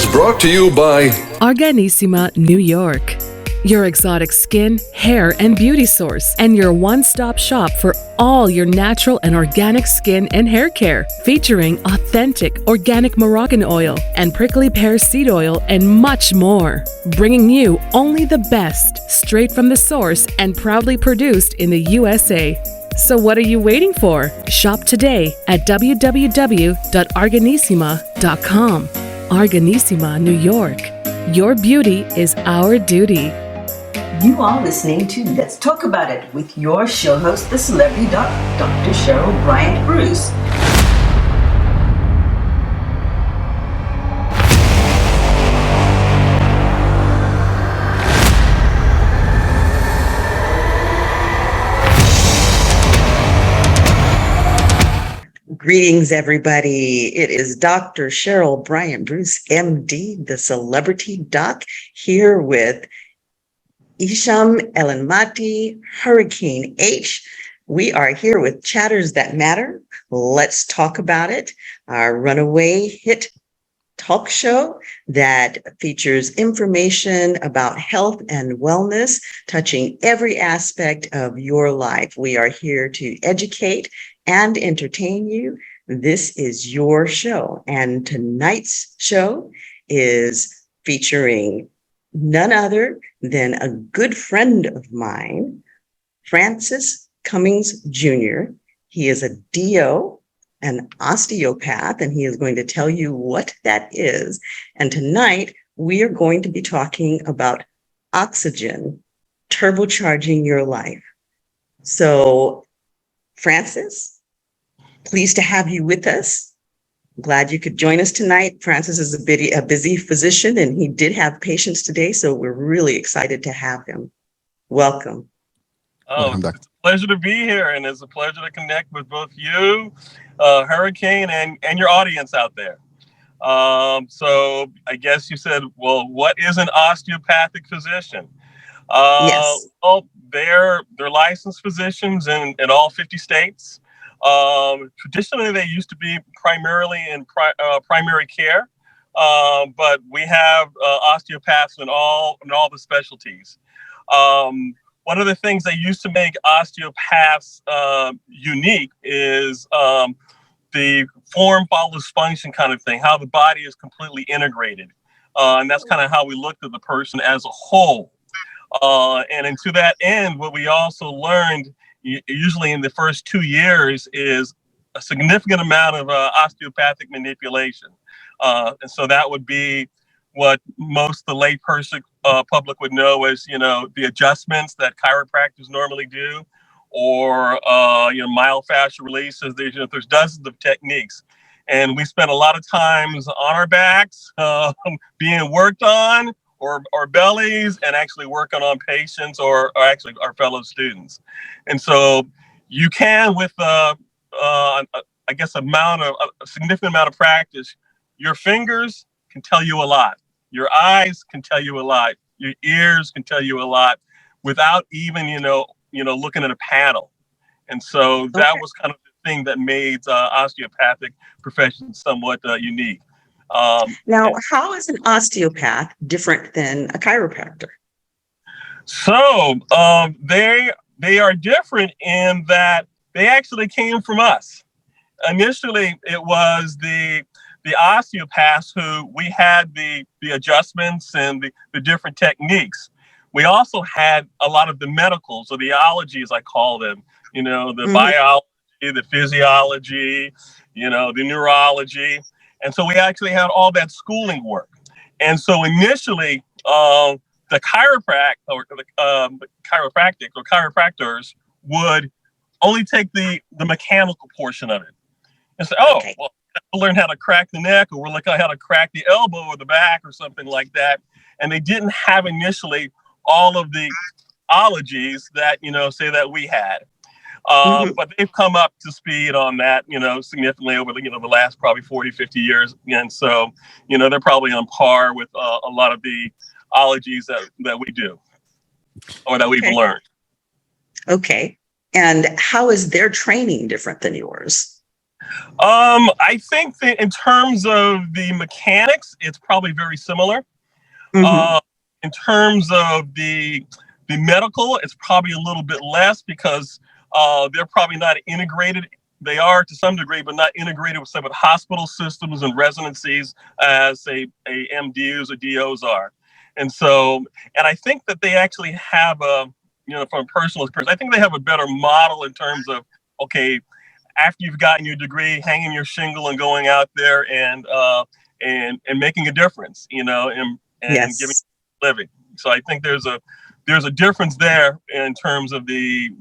is brought to you by Organissima, New York. Your exotic skin, hair, and beauty source, and your one-stop shop for all your natural and organic skin and hair care, featuring authentic organic Moroccan oil and prickly pear seed oil and much more. Bringing you only the best, straight from the source and proudly produced in the USA. So what are you waiting for? Shop today at www.organissima.com. Organissima, New York. Your beauty is our duty. You are listening to Let's Talk About It with your show host, the celebrity doc, Dr. Cheryl Bryant Bruce. Greetings, everybody. It is Dr. Cheryl Bryant Bruce, MD, the celebrity doc, here with Isham Elenmati, Hurricane H. We are here with Chatters That Matter. Let's talk about it. Our runaway hit talk show that features information about health and wellness, touching every aspect of your life. We are here to educate and entertain you. This is your show. And tonight's show is featuring none other than a good friend of mine, Francis Cummins Jr. He is a DO, an osteopath, and he is going to tell you what that is. And tonight, we are going to be talking about oxygen turbocharging your life. So, Francis, pleased to have you with us. Glad you could join us tonight. Francis is a busy physician, and he did have patients today, so we're really excited to have him. Welcome. Oh, it's a pleasure to be here, and it's a pleasure to connect with both you, Hurricane, and your audience out there. So I guess you said, well, what is an osteopathic physician? Yes. Well, they're licensed physicians in all 50 states. Traditionally, they used to be primarily in primary care, but we have osteopaths in all the specialties. One of the things that used to make osteopaths unique is the form follows function kind of thing, how the body is completely integrated. And that's kind of how we looked at the person as a whole. And to that end, what we also learned usually in the first 2 years is a significant amount of osteopathic manipulation. And so that would be what most of the lay person public would know as, the adjustments that chiropractors normally do, or, myofascial releases. There's dozens of techniques. And we spend a lot of times on our backs being worked on, or bellies, and actually working on patients or actually our fellow students. And so you can, with a significant amount of practice, your fingers can tell you a lot. Your eyes can tell you a lot. Your ears can tell you a lot without even, looking at a panel. And so that was kind of the thing that made osteopathic profession somewhat unique. Now, how is an osteopath different than a chiropractor? So they are different in that they actually came from us. Initially, it was the osteopaths who we had the adjustments and the different techniques. We also had a lot of the medicals, or the ologies, I call them, the biology, the physiology, the neurology. And so we actually had all that schooling work. And so initially, the chiropractic or chiropractors would only take the mechanical portion of it and say, we'll learn how to crack the neck, or we'll look at how to crack the elbow or the back or something like that. And they didn't have initially all of the ologies that, say that we had. But they've come up to speed on that, significantly over the last probably 40, 50 years. And so, they're probably on par with a lot of the ologies that we do, or that we've learned. Okay. And how is their training different than yours? I think that in terms of the mechanics, it's probably very similar. Mhm. In terms of the medical, it's probably a little bit less because they're probably not integrated. They are to some degree, but not integrated with some of the hospital systems and residencies as say a MDs or DOs are. And so, and I think that they actually have a, from a personal experience, I think they have a better model in terms of, okay, after you've gotten your degree, hanging your shingle and going out there and making a difference, and giving Yes. living. So I think there's a difference there in terms of the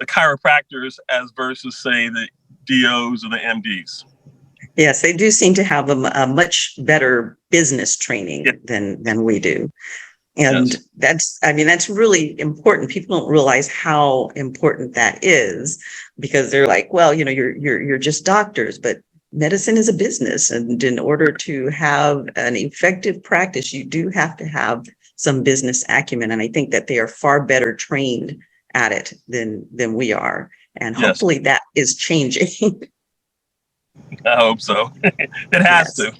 chiropractors as versus say the DOs or the MDs. Yes, they do seem to have a much better business training Yeah. than we do. And Yes. that's really important. People don't realize how important that is because they're like, well, you're just doctors, but medicine is a business. And in order to have an effective practice, you do have to have some business acumen. And I think that they are far better trained at it than we are. And Yes. hopefully that is changing. I hope so. It has to.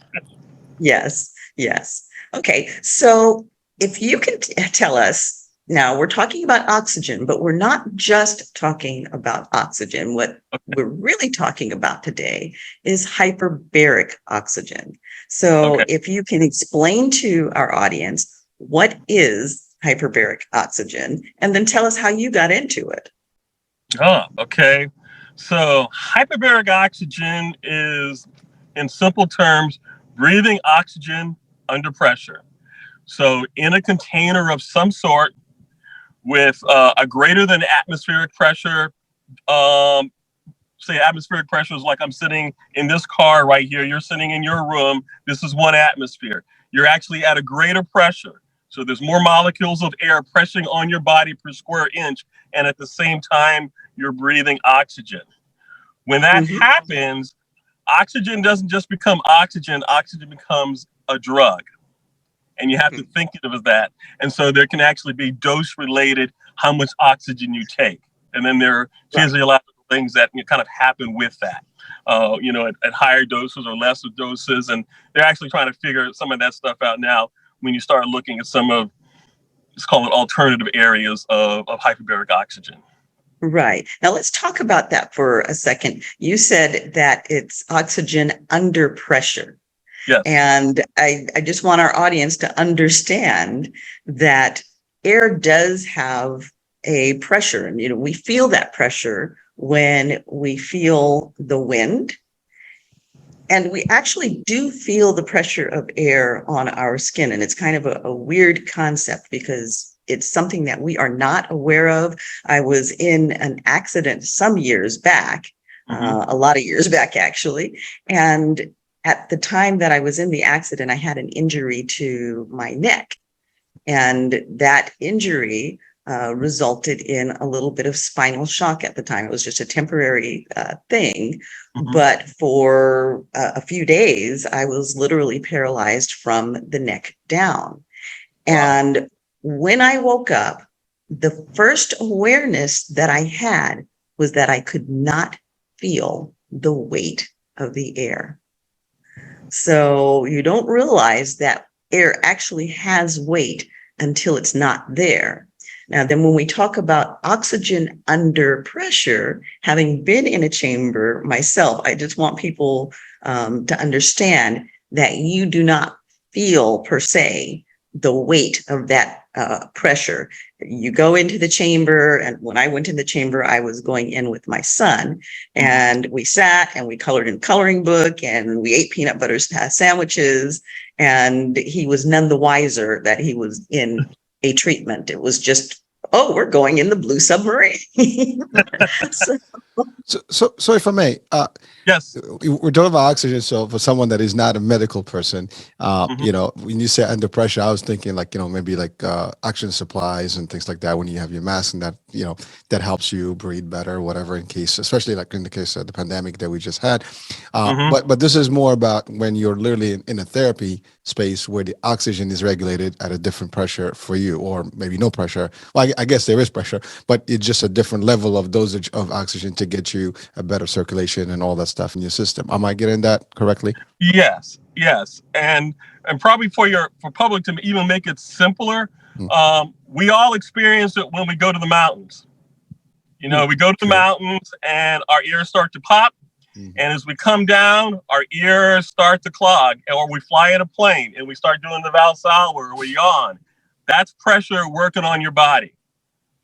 Yes. Yes. Okay. So if you can tell us now, we're talking about oxygen, but we're not just talking about oxygen. What we're really talking about today is hyperbaric oxygen. So if you can explain to our audience, what is hyperbaric oxygen? And then tell us how you got into it. Oh, okay. So hyperbaric oxygen is, in simple terms, breathing oxygen under pressure. So in a container of some sort with a greater than atmospheric pressure, say atmospheric pressure is like I'm sitting in this car right here. You're sitting in your room. This is 1 atmosphere. You're actually at a greater pressure. So there's more molecules of air pressing on your body per square inch. And at the same time, you're breathing oxygen. When that happens, oxygen doesn't just become oxygen becomes a drug. And you have to think of it as that. And so there can actually be dose related how much oxygen you take. And then there are physiological things that kind of happen with that, at higher doses or lesser doses. And they're actually trying to figure some of that stuff out now when you start looking at some of, let's call it alternative areas of hyperbaric oxygen. Right. Now let's talk about that for a second. You said that it's oxygen under pressure. Yes. And I just want our audience to understand that air does have a pressure. And, we feel that pressure when we feel the wind. And we actually do feel the pressure of air on our skin. And it's kind of a weird concept because it's something that we are not aware of. I was in an accident some years back, a lot of years back, actually. And at the time that I was in the accident, I had an injury to my neck. And that injury resulted in a little bit of spinal shock at the time. It was just a temporary thing. But for a few days, I was literally paralyzed from the neck down. And when I woke up, the first awareness that I had was that I could not feel the weight of the air. So you don't realize that air actually has weight until it's not there. Now, then when we talk about oxygen under pressure, having been in a chamber myself, I just want people to understand that you do not feel per se the weight of that pressure. You go into the chamber, and when I went in the chamber, I was going in with my son, and we sat and we colored in a coloring book, and we ate peanut butter sandwiches, and he was none the wiser that he was in a treatment. It was just, oh, we're going in the blue submarine. So if I may, yes, we're talking about oxygen. So for someone that is not a medical person, when you say under pressure, I was thinking like, maybe like oxygen supplies and things like that when you have your mask, and that, that helps you breathe better, whatever, in case, especially like in the case of the pandemic that we just had. But this is more about when you're literally in a therapy space where the oxygen is regulated at a different pressure for you, or maybe no pressure. Well, I guess there is pressure, but it's just a different level of dosage of oxygen to get you a better circulation and all that stuff in your system. Am I getting that correctly? Yes, yes, and probably for public to even make it simpler, we all experience it when we go to the mountains. You know, we go to the mountains and our ears start to pop, and as we come down, our ears start to clog, or we fly in a plane and we start doing the Valsalva or we yawn. That's pressure working on your body.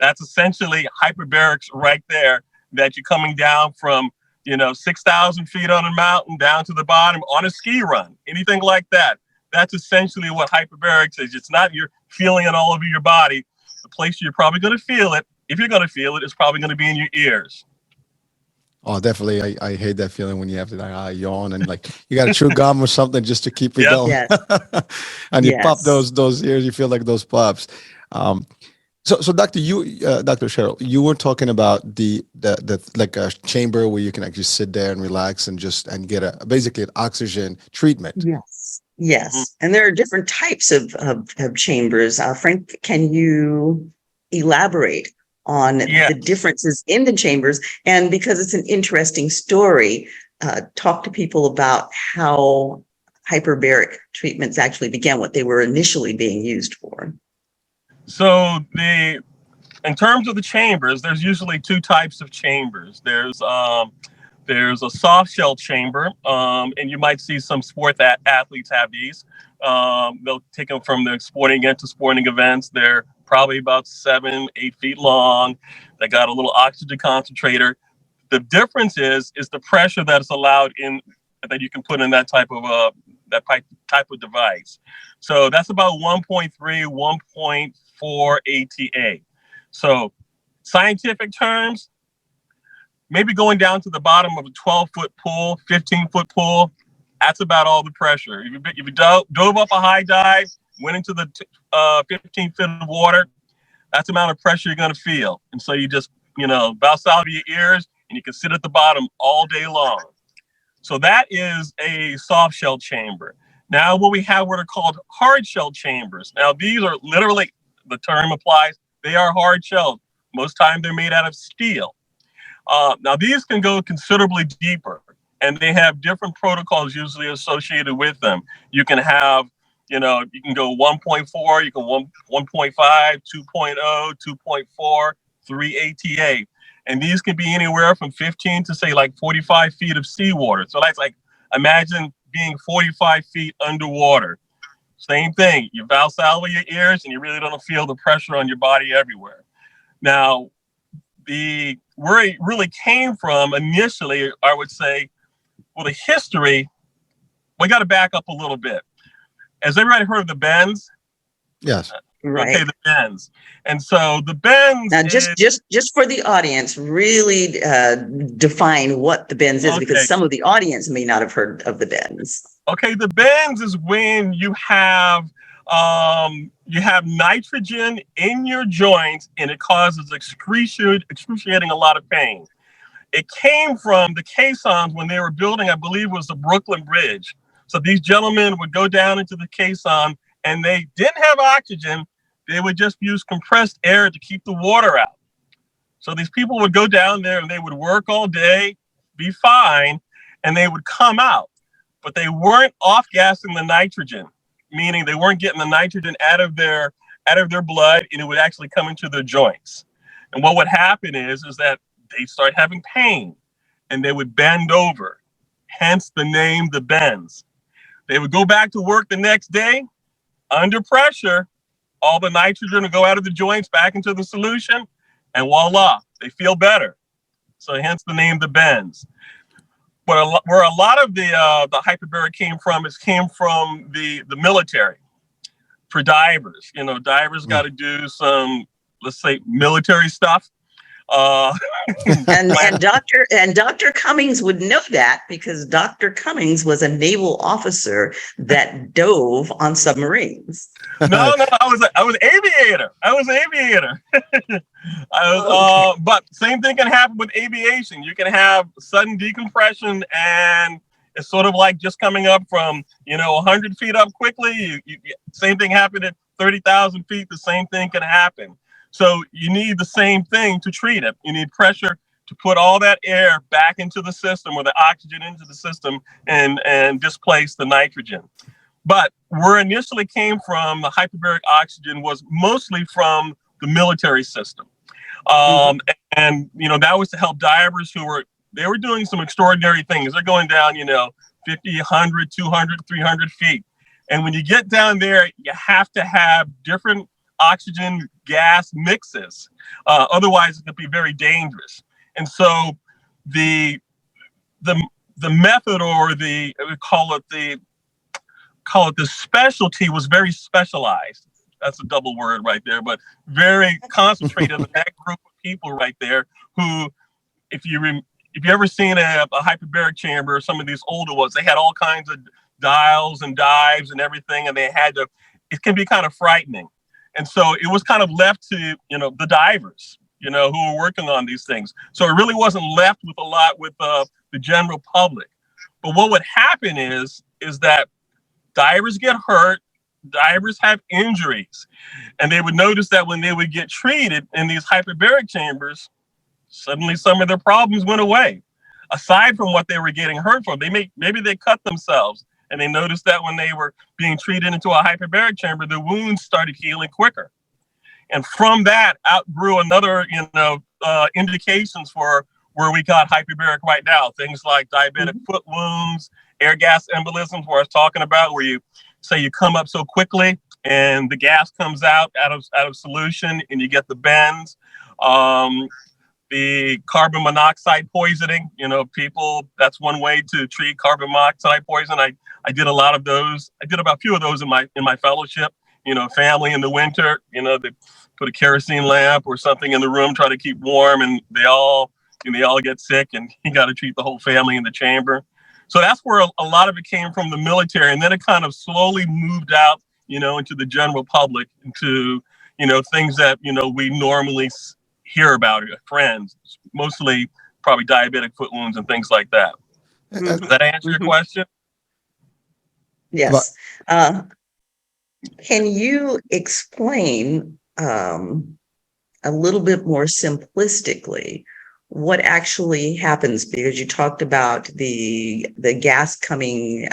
That's essentially hyperbarics right there, that you're coming down from, 6,000 feet on a mountain down to the bottom on a ski run, anything like that. That's essentially what hyperbarics is. It's not you're feeling it all over your body. The place you're probably going to feel it, if you're going to feel it, it's probably going to be in your ears. Oh, definitely. I hate that feeling when you have to yawn and like you got to chew gum or something just to keep it going. Yes. And you pop those ears, you feel like those pops. So Dr. Dr. Cheryl, you were talking about the like a chamber where you can actually sit there and relax and get basically an oxygen treatment. Yes. And there are different types of chambers. Frank, can you elaborate on the differences in the chambers? And because it's an interesting story, talk to people about how hyperbaric treatments actually began, what they were initially being used for. So in terms of the chambers, there's usually two types of chambers. There's a soft shell chamber, and you might see some sport athletes have these. They'll take them from the sporting events. They're probably about 7-8 feet long. They got a little oxygen concentrator. The difference is the pressure that is allowed in that you can put in that type of device. So that's about 1.3, 1.4 ATA. So scientific terms, maybe going down to the bottom of a 12-foot pool, 15-foot pool, that's about all the pressure. If you dove up a high dive, went into the 15 feet of water, that's the amount of pressure you're going to feel. And so you just, Valsalva your ears, and you can sit at the bottom all day long. So that is a soft shell chamber. Now what we have what are called hard shell chambers. Now these are literally, the term applies, they are hard shells. Most time they're made out of steel. Now these can go considerably deeper, and they have different protocols usually associated with them. You can have, you can go 1.4, you can 1.5, 2.0, 2.4, 3 ATA. And these can be anywhere from 15 to say like 45 feet of seawater. So that's like, imagine being 45 feet underwater. Same thing, you Valsalva your ears and you really don't feel the pressure on your body everywhere. Now, where it really came from initially, I would say, well, the history, we got to back up a little bit. Has everybody heard of the bends? Yes. Right. Okay, the bends. And so the bends. Now, just for the audience, really define what the bends is, because some of the audience may not have heard of the bends. Okay, the bends is when you have nitrogen in your joints and it causes excruciating a lot of pain. It came from the caissons when they were building, I believe it was the Brooklyn Bridge. So these gentlemen would go down into the caisson and they didn't have oxygen. They would just use compressed air to keep the water out. So these people would go down there and they would work all day, be fine, and they would come out. But they weren't off-gassing the nitrogen, meaning they weren't getting the nitrogen out of their blood, and it would actually come into their joints. And what would happen is that they start having pain and they would bend over, hence the name, the bends. They would go back to work the next day under pressure. All the nitrogen will go out of the joints back into the solution, and voila, they feel better. So hence the name, the bends. But where a lot of the hyperbaric came from the military. For divers, divers got to do some, let's say, military stuff. And Dr. Cummins would know that, because Dr. Cummins was a naval officer that dove on submarines. No, I was aviator. But same thing can happen with aviation. You can have sudden decompression, and it's sort of like just coming up from 100 feet up quickly. Same thing happened at 30,000 feet. The same thing can happen. So you need the same thing to treat it. You need pressure to put all that air back into the system, or the oxygen into the system, and displace the nitrogen. But where initially came from, the hyperbaric oxygen was mostly from the military system. And, that was to help divers who were doing some extraordinary things. They're going down, 50, 100, 200, 300 feet. And when you get down there, you have to have different oxygen gas mixes. Otherwise, it could be very dangerous. And so the method, or we call it the specialty, was very specialized. That's a double word right there, but very concentrated in that group of people right there who, if you ever seen a hyperbaric chamber, or some of these older ones, they had all kinds of dials and dives and everything, and it can be kind of frightening. And so it was kind of left to, the divers, who were working on these things. So it really wasn't left with a lot with the general public. But what would happen is that divers get hurt, divers have injuries, and they would notice that when they would get treated in these hyperbaric chambers, suddenly some of their problems went away. Aside from what they were getting hurt from, maybe they cut themselves, and they noticed that when they were being treated into a hyperbaric chamber, the wounds started healing quicker. And from that outgrew another, indications for where we got hyperbaric right now. Things like diabetic foot wounds, air gas embolisms, where I was talking about, where you come up so quickly and the gas comes out of solution and you get the bends. The carbon monoxide poisoning, people, that's one way to treat carbon monoxide poison. I did a lot of those. I did about a few of those in my fellowship. Family in the winter, they put a kerosene lamp or something in the room, try to keep warm, and they all get sick, and you got to treat the whole family in the chamber. So that's where a lot of it came from the military, and then it kind of slowly moved out, into the general public, into, things that, we normally hear about, friends, mostly probably diabetic foot wounds and things like that. Does that answer your question? Yes. Can you explain a little bit more simplistically what actually happens? Because you talked about the gas coming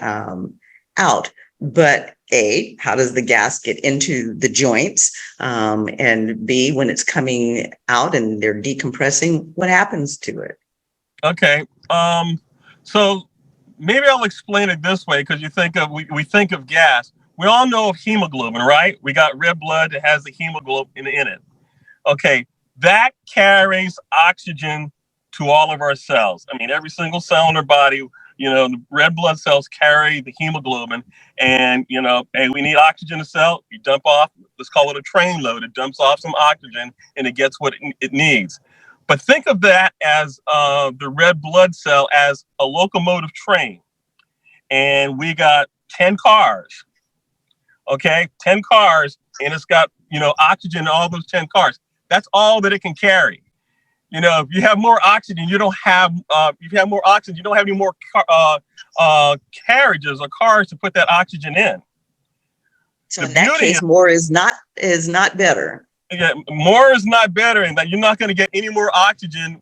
out, but A, how does the gas get into the joints? And B, when it's coming out and they're decompressing, what happens to it? Okay. So maybe I'll explain it this way, because we think of gas. We all know of hemoglobin, right? We got red blood that has the hemoglobin in it. Okay, that carries oxygen to all of our cells. I mean, every single cell in our body, the red blood cells carry the hemoglobin, and, hey, we need oxygen to cell. You dump off, let's call it a train load. It dumps off some oxygen and it gets what it needs. But think of that as the red blood cell as a locomotive train. And we got 10 cars. Okay, 10 cars, and it's got, oxygen in all those 10 cars. That's all that it can carry. If you have more oxygen, you don't have, any more carriages or cars to put that oxygen in. So in that case, more is not better. Yeah, more is not better, in that you're not going to get any more oxygen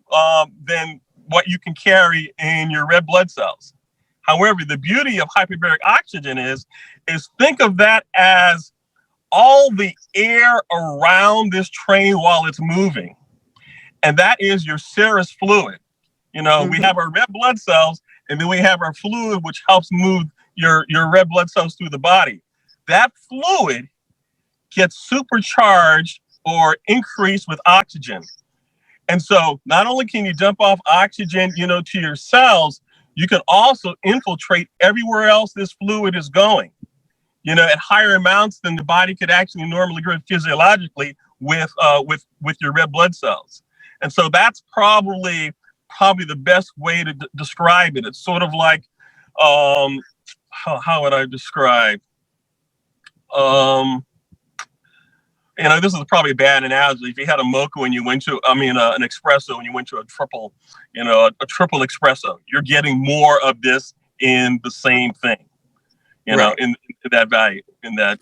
than what you can carry in your red blood cells. However, the beauty of hyperbaric oxygen is think of that as all the air around this train while it's moving. And that is your serous fluid. We have our red blood cells, and then we have our fluid, which helps move your red blood cells through the body. That fluid gets supercharged or increased with oxygen. And so not only can you dump off oxygen, to your cells, you can also infiltrate everywhere else this fluid is going, at higher amounts than the body could actually normally do physiologically with your red blood cells. And so that's probably the best way to describe it. It's sort of like, how would I describe? This is probably a bad analogy. If you had a mocha when you went to, an espresso when you went to a triple espresso, you're getting more of this in the same thing, right. in that value, in that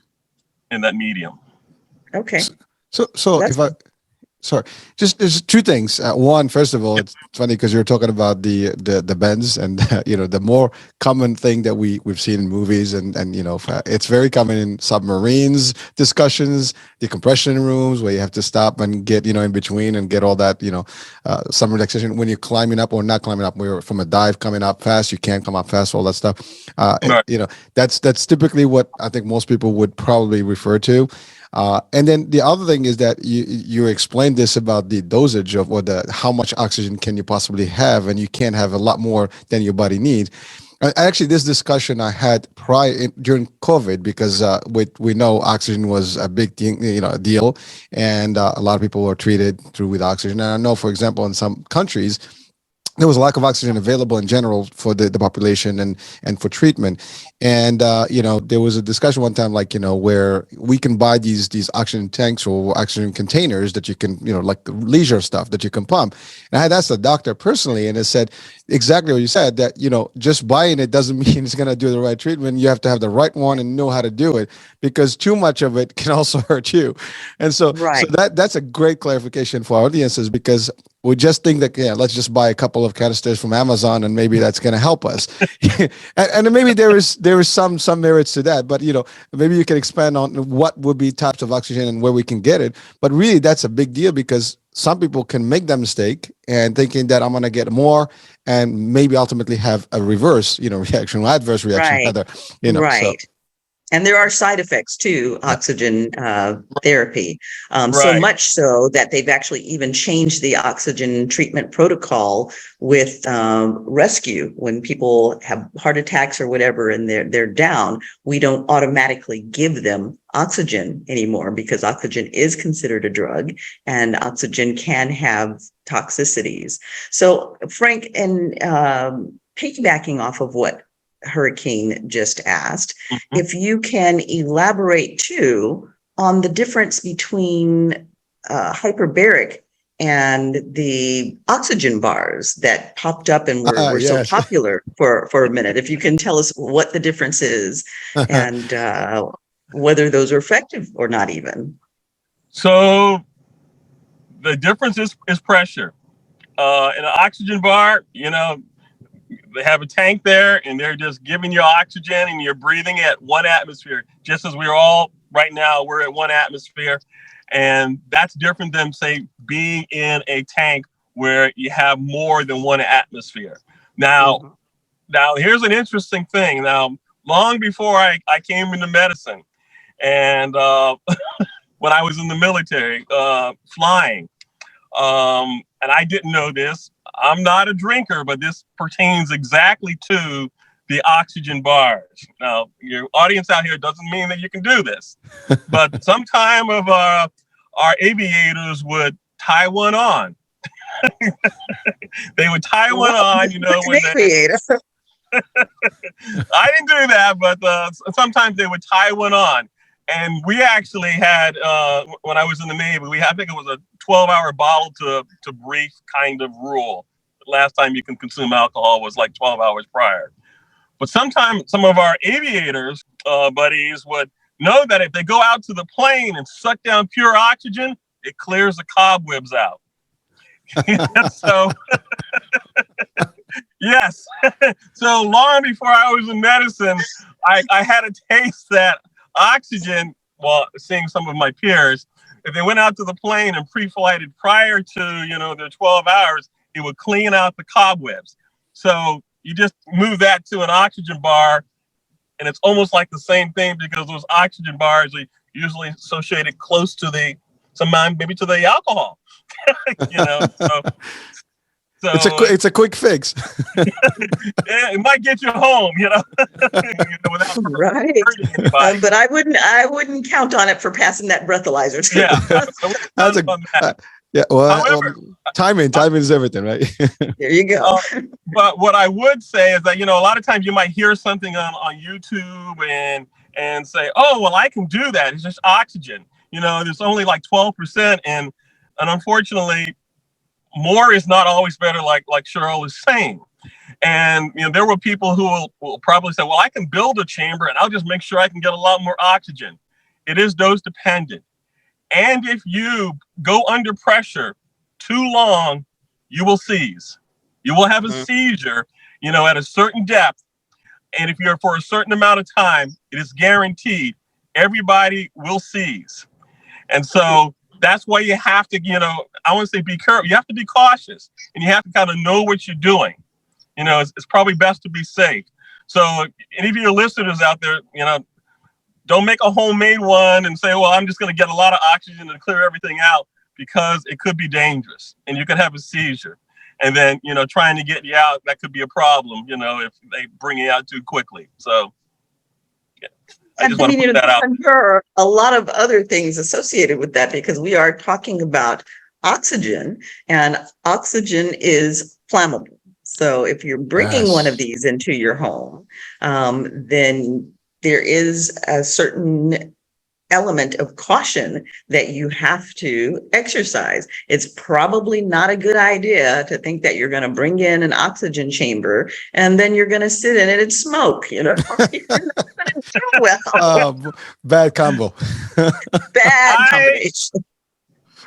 medium. Okay. So Sorry, just there's two things. One, first of all, it's funny because you're talking about the bends, and the more common thing that we've seen in movies, and it's very common in submarines discussions, decompression rooms where you have to stop and get in between and get all that some relaxation when you're climbing up or not climbing up. Where from a dive coming up fast, you can't come up fast, all that stuff. Right. That's typically what I think most people would probably refer to. And then the other thing is that you explained this about the dosage of how much oxygen can you possibly have, and you can't have a lot more than your body needs. Actually, this discussion I had during COVID because we know oxygen was a big thing, a deal, and a lot of people were treated with oxygen. And I know, for example, in some countries, there was a lack of oxygen available in general for the population and for treatment. And, there was a discussion one time, where we can buy these oxygen tanks or oxygen containers that you can, like leisure stuff that you can pump. And I had asked the doctor personally, and it said exactly what you said, that, just buying it doesn't mean it's going to do the right treatment. You have to have the right one and know how to do it, because too much of it can also hurt you. And so that's a great clarification for our audiences, because we just think that, let's just buy a couple of canisters from Amazon and maybe that's going to help us. and maybe there is some merits to that, but maybe you can expand on what would be types of oxygen and where we can get it. But really, that's a big deal, because some people can make that mistake and thinking that I'm going to get more and maybe ultimately have a reverse, reaction, adverse reaction, rather, Right. So. And there are side effects to oxygen therapy, so Right. much so that they've actually even changed the oxygen treatment protocol with rescue. When people have heart attacks or whatever and they're down, we don't automatically give them oxygen anymore, because oxygen is considered a drug and oxygen can have toxicities. So, Frank, and piggybacking off of what Hurricane just asked, if you can elaborate too on the difference between hyperbaric and the oxygen bars that popped up and were so popular for a minute. If you can tell us what the difference is and whether those are effective or not even. So the difference is pressure. In an oxygen bar, they have a tank there and they're just giving you oxygen and you're breathing at 1 atmosphere, just as we're all right now, we're at 1 atmosphere. And that's different than, say, being in a tank where you have more than 1 atmosphere. Now, here's an interesting thing. Now, long before I came into medicine and when I was in the military, flying, and I didn't know this, I'm not a drinker, but this pertains exactly to the oxygen bars. Now, your audience out here doesn't mean that you can do this, but sometime of our aviators would tie one on. They would tie one on, when they, I didn't do that, but sometimes they would tie one on. And we actually had, when I was in the Navy, I think it was a 12-hour bottle to brief kind of rule. The last time you can consume alcohol was like 12 hours prior. But sometimes some of our aviators, buddies, would know that if they go out to the plane and suck down pure oxygen, it clears the cobwebs out. So, yes. So long before I was in medicine, I had to taste that oxygen while seeing some of my peers. If they went out to the plane and pre-flighted prior to, their 12 hours, it would clean out the cobwebs. So you just move that to an oxygen bar and it's almost like the same thing, because those oxygen bars are usually associated close to maybe to the alcohol. So it's a quick fix. It might get you home, without right. hurting anybody. But I wouldn't count on it for passing that breathalyzer. Yeah, that's yeah. Well, however, timing is everything, right? There you go. But what I would say is that a lot of times you might hear something on YouTube and say, "Oh, well, I can do that. It's just oxygen." There's only like 12%, and unfortunately, more is not always better, like Cheryl is saying. And there were people who will probably say, well, I can build a chamber and I'll just make sure I can get a lot more oxygen. It is dose dependent. And if you go under pressure too long, you will seize. You will have a seizure, at a certain depth. And if you're for a certain amount of time, it is guaranteed everybody will seize. And so that's why you have to, I want to say be careful. You have to be cautious, and you have to kind of know what you're doing. It's probably best to be safe. So any of your listeners out there, don't make a homemade one and say, well, I'm just going to get a lot of oxygen and clear everything out, because it could be dangerous and you could have a seizure. And then, trying to get you out, that could be a problem, if they bring you out too quickly. So yeah, I just want to put that out. There are a lot of other things associated with that, because we are talking about oxygen, and oxygen is flammable. So if you're bringing one of these into your home, then there is a certain element of caution that you have to exercise. It's probably not a good idea to think that you're going to bring in an oxygen chamber and then you're going to sit in it and smoke. You're not going to do well. Bad combo. Bad combination.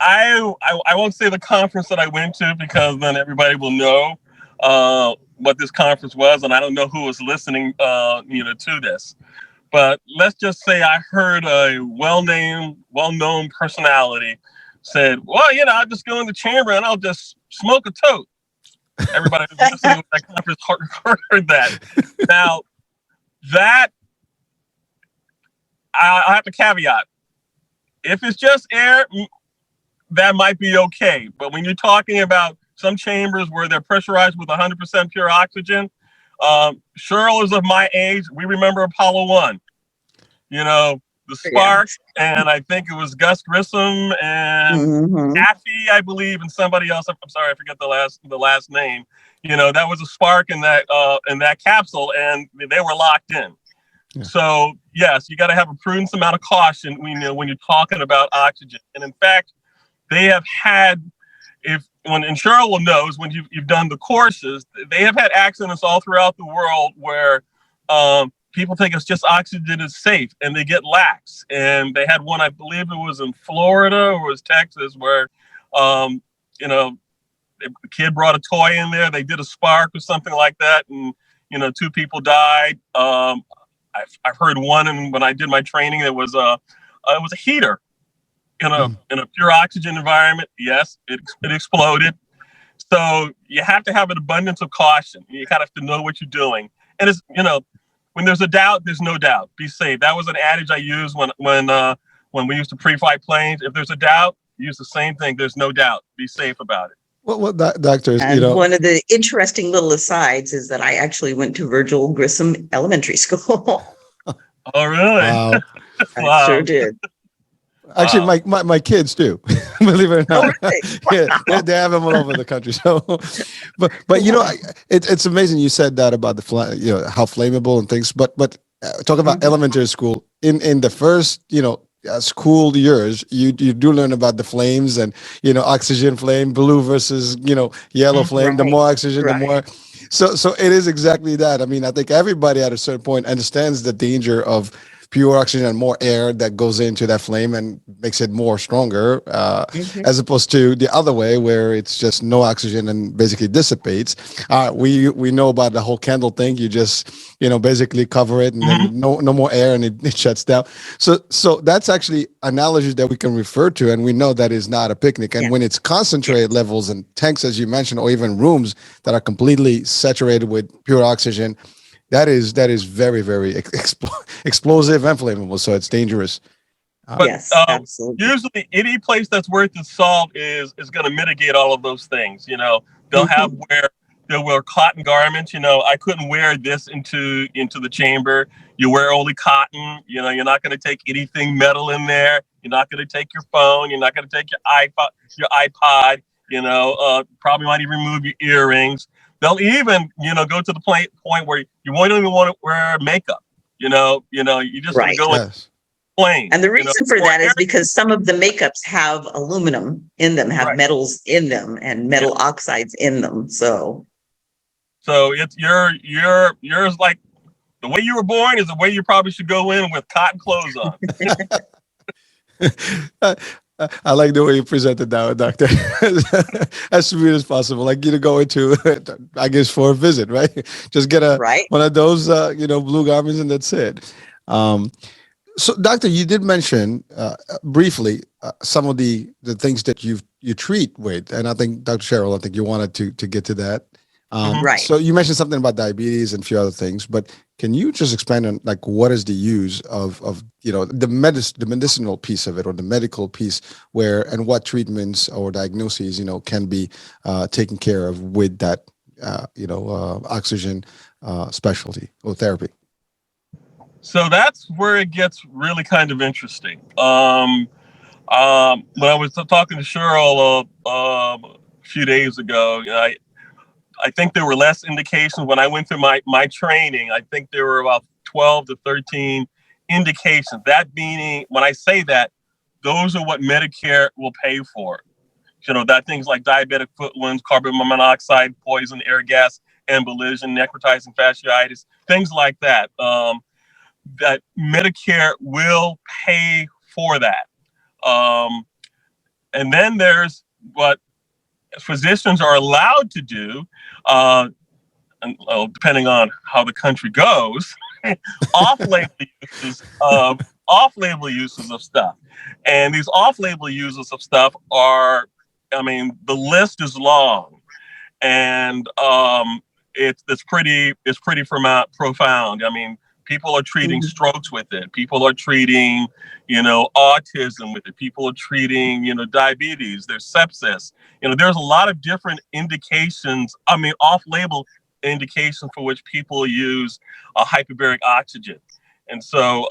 I won't say the conference that I went to, because then everybody will know what this conference was, and I don't know who was listening, to this. But let's just say I heard a well-known personality said, well, I'll just go in the chamber and I'll just smoke a tote. Everybody who's listening to that conference heard that. Now, that, I have to caveat. If it's just air, that might be okay. But when you're talking about some chambers where they're pressurized with 100% pure oxygen, Cheryl is of my age. We remember Apollo 1, the spark, and I think it was Gus Grissom and Taffy, I believe, and somebody else. I'm sorry, I forget the last name. That was a spark in that capsule, and they were locked in. Yeah. So yes, you got to have a prudent amount of caution when you're talking about oxygen. And in fact, they have had, and Cheryl will knows, when you've done the courses, they have had accidents all throughout the world where people think it's just oxygen is safe and they get lax. And they had one, I believe it was in Florida or it was Texas, where the kid brought a toy in there. They did a spark or something like that, and 2 people died. I've heard one, and when I did my training, it was a heater in a pure oxygen environment. Yes, it exploded. So you have to have an abundance of caution. You kind of have to know what you're doing. And it's, when there's a doubt, there's no doubt. Be safe. That was an adage I used when we used to pre-flight planes. If there's a doubt, use the same thing. There's no doubt. Be safe about it. Well, doctors, and one of the interesting little asides is that I actually went to Virgil Grissom Elementary School. Oh, really? Wow. I sure did. Actually, my kids do, believe it or not. Oh, really? Yeah, they have them all over the country. So, but it's amazing you said that about the how flammable and things. But talk about elementary school in the first school years, you do learn about the flames and oxygen flame, blue versus yellow flame. Right. The more oxygen, the more. So it is exactly that. I mean, I think everybody at a certain point understands the danger of pure oxygen and more air that goes into that flame and makes it more stronger, as opposed to the other way where it's just no oxygen and basically dissipates. We know about the whole candle thing. You just basically cover it and then no more air and it shuts down. So that's actually analogies that we can refer to, and we know that is not a picnic. And when it's concentrated levels in tanks, as you mentioned, or even rooms that are completely saturated with pure oxygen, that is very, very explosive and flammable, so it's dangerous. But yes, absolutely. Usually, any place that's worth its salt is going to mitigate all of those things. They'll have they'll wear cotton garments. I couldn't wear this into the chamber. You wear only cotton. You're not going to take anything metal in there. You're not going to take your phone. You're not going to take your iPod. Probably might even remove your earrings. They'll even, go to the point where you won't even want to wear makeup. You just want to go in plain. And the reason for that is because some of the makeups have aluminum in them, have metals in them, and metal oxides in them. So it's yours, like the way you were born is the way you probably should go in with cotton clothes on. I like the way you presented that, doctor. As smooth as possible. Like you to go into, I guess, for a visit, right? Just get a Right. one of those, blue garments, and that's it. Um, so, doctor, you did mention briefly some of the things that you treat with, and I think Dr. Cheryl, I think you wanted to get to that. Mhm. Right. So you mentioned something about diabetes and a few other things, but can you just expand on like what is the use of the medicinal piece of it or the medical piece where and what treatments or diagnoses can be taken care of with that oxygen specialty or therapy? So that's where it gets really kind of interesting. When I was talking to Cheryl a few days ago, I think there were less indications when I went through my training. I think there were about 12 to 13 indications. That meaning, when I say that, those are what Medicare will pay for. That things like diabetic foot wounds, carbon monoxide, poison, air gas, embolism, necrotizing fasciitis, things like that. That Medicare will pay for that. And then there's what physicians are allowed to do, depending on how the country goes, off-label uses of stuff. And these off-label uses of stuff are, the list is long, and it's pretty profound. People are treating strokes with it. People are treating, autism with it. People are treating, diabetes. There's sepsis. There's a lot of different indications. Off-label indications for which people use hyperbaric oxygen. And so,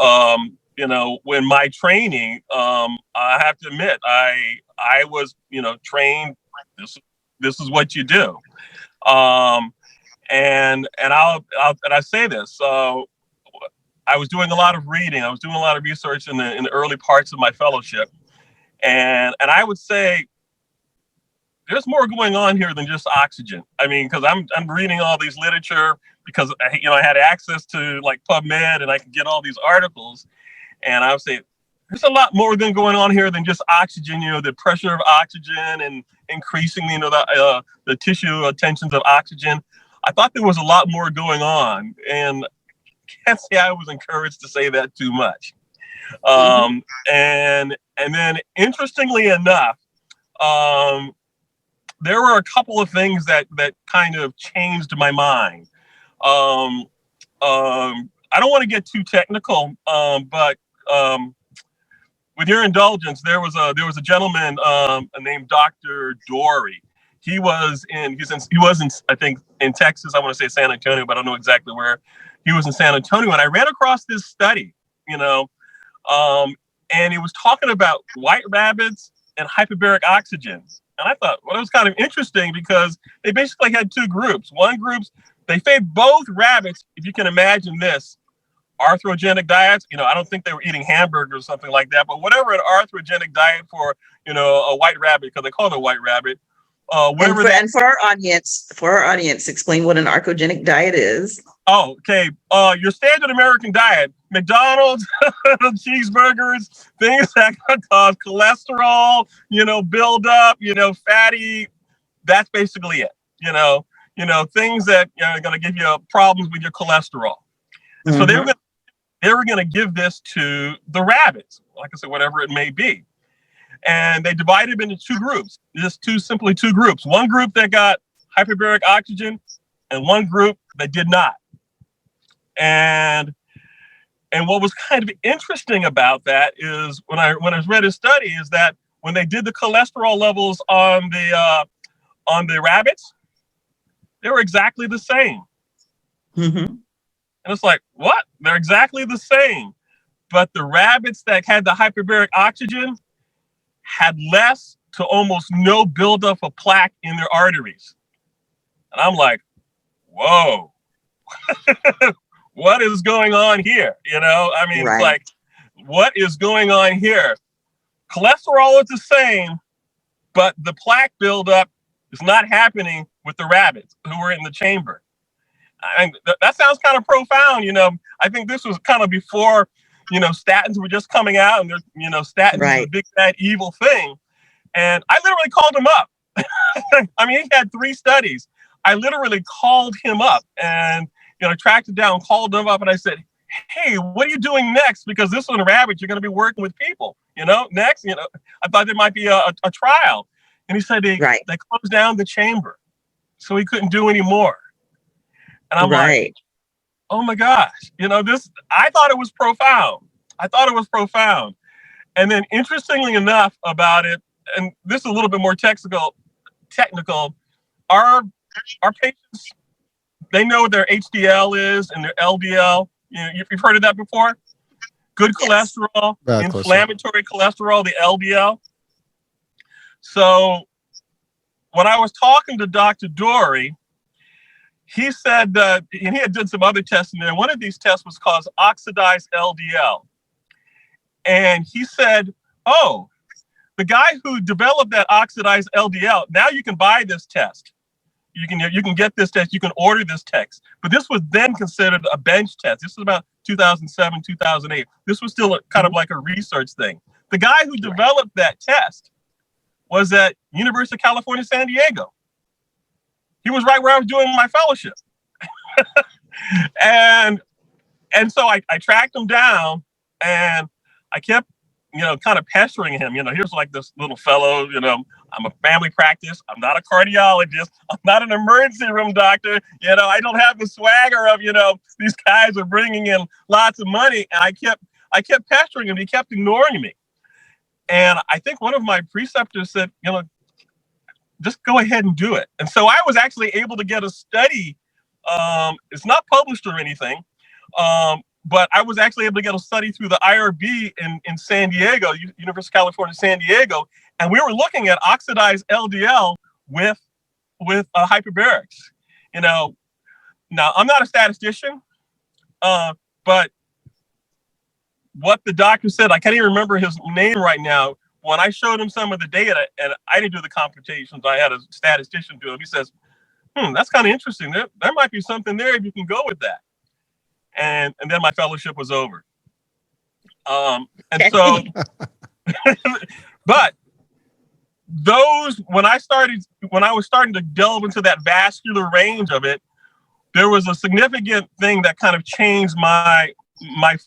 when my training, I have to admit, I was, trained. This is what you do. And I say this. I was doing a lot of reading. I was doing a lot of research in the early parts of my fellowship, and I would say there's more going on here than just oxygen. Because I'm reading all these literature because I had access to like PubMed and I could get all these articles, and I would say there's a lot more going on here than just oxygen. The pressure of oxygen and increasing the tissue tensions of oxygen. I thought there was a lot more going on, and can't say I was encouraged to say that too much. And then interestingly enough, there were a couple of things that kind of changed my mind. I don't want to get too technical, but with your indulgence, there was a gentleman named Dr. Dory. He was in I think in Texas. I want to say San Antonio, but I don't know exactly where. He was in San Antonio, and I ran across this study, and he was talking about white rabbits and hyperbaric oxygen. And I thought, well, it was kind of interesting because they basically had two groups. One group, they fed both rabbits, if you can imagine this, arthrogenic diets. I don't think they were eating hamburgers or something like that, but whatever an arthrogenic diet for, a white rabbit, because they call it a white rabbit. And for our audience, explain what an archogenic diet is. Oh, okay. Your standard American diet, McDonald's, cheeseburgers, things that cause cholesterol, build up, fatty. That's basically it. Things that are going to give you problems with your cholesterol. And so they were going to give this to the rabbits, like I said, whatever it may be. And they divided them into two groups, simply two groups. One group that got hyperbaric oxygen and one group that did not. And what was kind of interesting about that is when I read his study is that when they did the cholesterol levels on the rabbits, they were exactly the same. And it's like, what? They're exactly the same. But the rabbits that had the hyperbaric oxygen had less to almost no buildup of plaque in their arteries. And I'm like, whoa, what is going on here? It's like, what is going on here? Cholesterol is the same, but the plaque buildup is not happening with the rabbits who were in the chamber. That sounds kind of profound. I think this was kind of before, statins were just coming out, and statins were the big bad evil thing. And I literally called him up. I mean, he had 3 studies. I literally called him up and, tracked it down, called him up, and I said, hey, what are you doing next? Because this one, rabbit, you're going to be working with people, next, I thought there might be a trial. And he said they closed down the chamber, so he couldn't do any more. And I'm like, oh my gosh, I thought it was profound. And then interestingly enough about it, and this is a little bit more technical, our patients, they know what their HDL is and their LDL. You've heard of that before? Good cholesterol, inflammatory cholesterol, the LDL. So when I was talking to Dr. Dory, he said that, and he had done some other tests in there. One of these tests was called oxidized LDL. And he said, oh, the guy who developed that oxidized LDL, now you can buy this test. You can get this test. You can order this test. But this was then considered a bench test. This was about 2007, 2008. This was still kind of like a research thing. The guy who developed that test was at University of California, San Diego. He was right where I was doing my fellowship. and so I tracked him down, and I kept, kind of pestering him. Here's like this little fellow, I'm a family practice. I'm not a cardiologist. I'm not an emergency room doctor. I don't have the swagger of, these guys are bringing in lots of money. And I kept pestering him. He kept ignoring me. And I think one of my preceptors said, just go ahead and do it. And so I was actually able to get a study. It's not published or anything. But I was actually able to get a study through the IRB in San Diego, University of California, San Diego, and we were looking at oxidized LDL with hyperbarics. Now I'm not a statistician, but what the doctor said, I can't even remember his name right now. When I showed him some of the data, and I didn't do the computations, I had a statistician do it. He says, that's kind of interesting. There might be something there if you can go with that. And then my fellowship was over. So, but when I was starting to delve into that vascular range of it, there was a significant thing that kind of changed my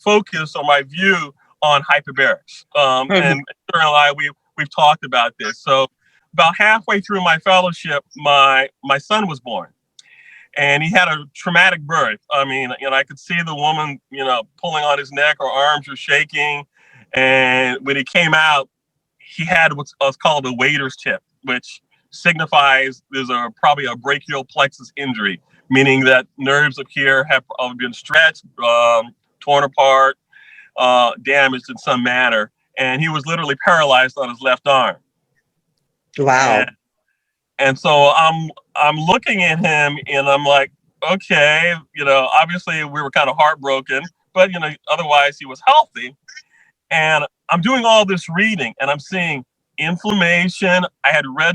focus or my view on hyperbarics. And Sarah and I, we've talked about this. So about halfway through my fellowship, my son was born. And he had a traumatic birth. I mean, I could see the woman, pulling on his neck, her arms were shaking. And when he came out, he had what's called a waiter's tip, which signifies there's probably a brachial plexus injury, meaning that nerves up here have been stretched, torn apart, damaged in some manner. And he was literally paralyzed on his left arm. Wow. And so I'm looking at him and I'm like, okay, obviously we were kind of heartbroken, but otherwise he was healthy. And I'm doing all this reading and I'm seeing inflammation. I had read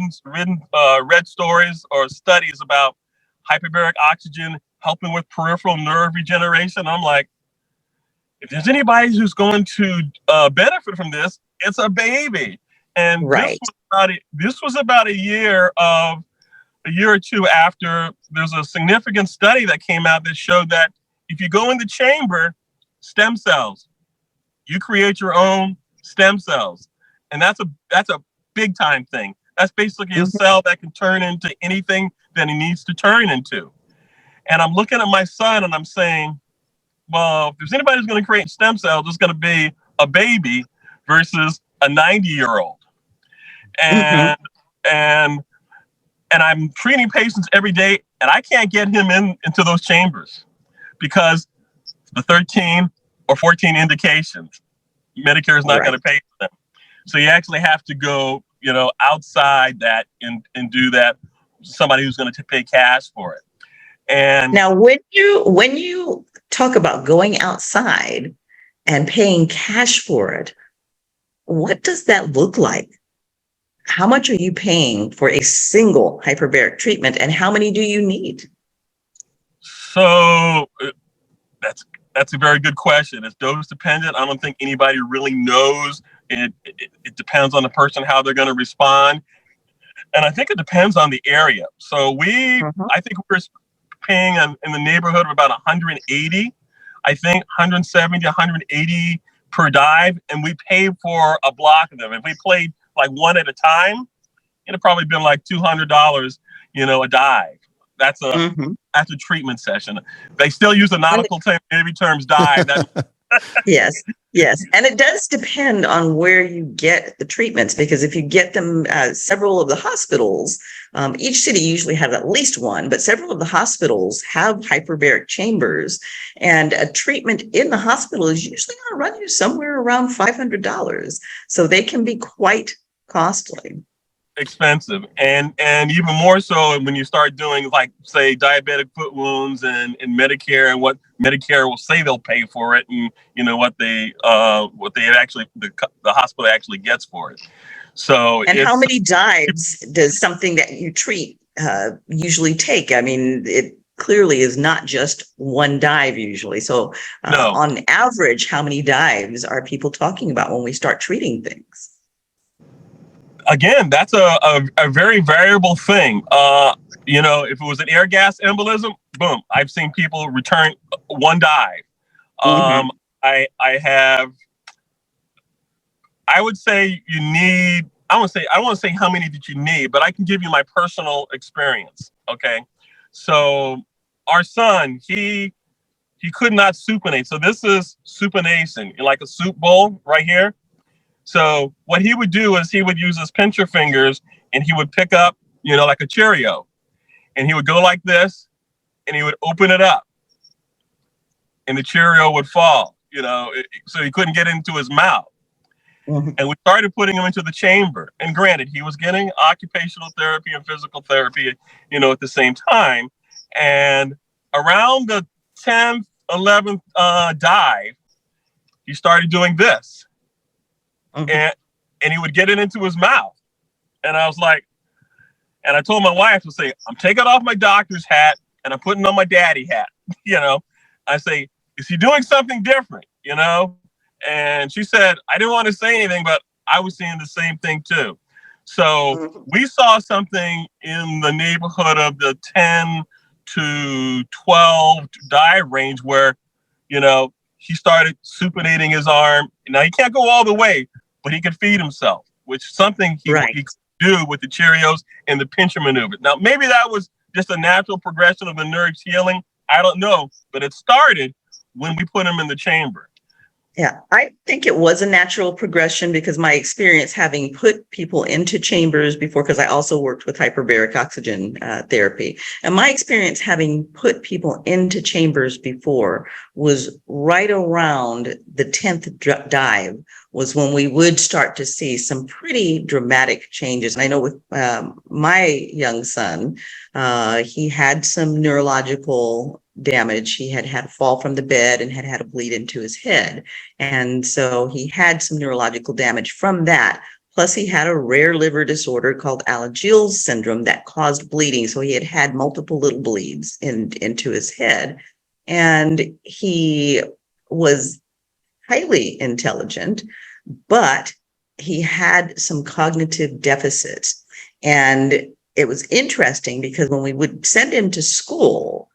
stories or studies about hyperbaric oxygen helping with peripheral nerve regeneration. I'm like, if there's anybody who's going to benefit from this, it's a baby. And this was about a year or two after there's a significant study that came out that showed that if you go in the chamber, stem cells, you create your own stem cells. And that's a big time thing. That's basically a cell that can turn into anything that it needs to turn into. And I'm looking at my son and I'm saying, well, if there's anybody who's going to create stem cells, it's going to be a baby versus a 90-year-old. And I'm treating patients every day, and I can't get him into those chambers because the 13 or 14 indications, Medicare is not going to pay for them. So you actually have to go, outside that and do that. Somebody who's going to pay cash for it. And now, when you talk about going outside and paying cash for it, what does that look like? How much are you paying for a single hyperbaric treatment, and how many do you need? So that's That's a very good question. It's dose dependent. I don't think anybody really knows. It depends on the person, how they're going to respond. And I think it depends on the area. So I think we're paying in the neighborhood of about 180, I think 170, 180 per dive. And we paid for a block of them. If we played like one at a time, it'd probably been like $200, a dive. That's a treatment session. They still use the nautical terms dive. Yes. And it does depend on where you get the treatments, because if you get them, several of the hospitals, each city usually have at least one, but several of the hospitals have hyperbaric chambers, and a treatment in the hospital is usually going to run you somewhere around $500. So they can be quite costly. Expensive, and even more so when you start doing, like, say, diabetic foot wounds and Medicare, and what Medicare will say they'll pay for it, and what they actually the hospital actually gets for it. So, and how many dives does something that you treat usually take? I mean, it clearly is not just one dive usually. So no. On average, how many dives are people talking about when we start treating things? Again, that's a very variable thing. If it was an air gas embolism, boom, I've seen people return one dive. I would say you need, I don't want to say how many that you need, but I can give you my personal experience. Okay. So our son, he could not supinate. So this is supination, like a soup bowl right here. So what he would do is he would use his pincher fingers, and he would pick up, like a Cheerio, and he would go like this, and he would open it up, and the Cheerio would fall, so he couldn't get into his mouth. And we started putting him into the chamber. And granted, he was getting occupational therapy and physical therapy, at the same time. And around the 10th, 11th dive, he started doing this. And he would get it into his mouth. And I was like, and I told my wife to say, I'm taking off my doctor's hat and I'm putting on my daddy hat. I say, is he doing something different? And she said, I didn't want to say anything, but I was seeing the same thing too. So we saw something in the neighborhood of the 10 to 12 dive range where, he started supinating his arm. Now he can't go all the way, but he could feed himself, which is something he could do with the Cheerios and the pincher maneuver. Now, maybe that was just a natural progression of the nerves healing. I don't know, but it started when we put him in the chamber. Yeah, I think it was a natural progression, because my experience having put people into chambers before, because I also worked with hyperbaric oxygen therapy, and my experience having put people into chambers before was right around the 10th dive was when we would start to see some pretty dramatic changes. And I know with my young son, he had some neurological damage. He had a fall from the bed and had a bleed into his head. And so he had some neurological damage from that. Plus he had a rare liver disorder called Alagille syndrome that caused bleeding. So he had multiple little bleeds into his head. And he was highly intelligent, but he had some cognitive deficits. And it was interesting because when we would send him to school,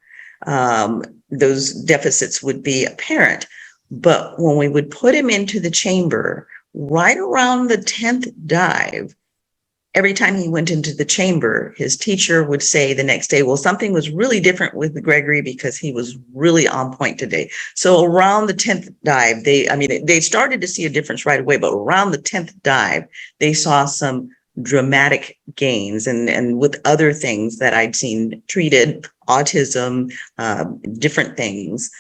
those deficits would be apparent. But when we would put him into the chamber, right around the 10th dive, every time he went into the chamber, his teacher would say the next day, well, something was really different with Gregory because he was really on point today. So around the 10th dive, they started to see a difference right away, but around the 10th dive, they saw some dramatic gains, and with other things that I'd seen treated, autism, different things.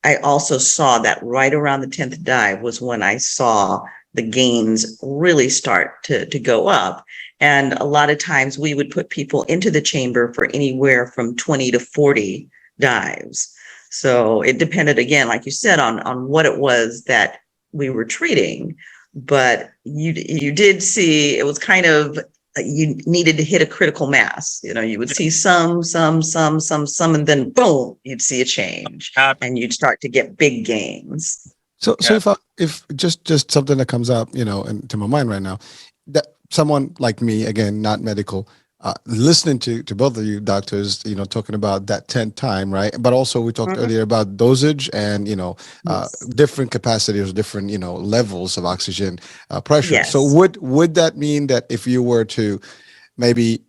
I also saw that right around the 10th dive was when I saw the gains really start to go up. And a lot of times we would put people into the chamber for anywhere from 20 to 40 dives. So it depended, again, like you said, on what it was that we were treating. But you did see it was kind of you needed to hit a critical mass. You would see some, and then boom, you'd see a change, and you'd start to get big gains. So if just something that comes up, into my mind right now, that someone like me, again, not medical, listening to both of you doctors, talking about that 10th time, right? But also we talked earlier about dosage and, different capacities, different, levels of oxygen pressure. Yes. So would that mean that if you were to maybe,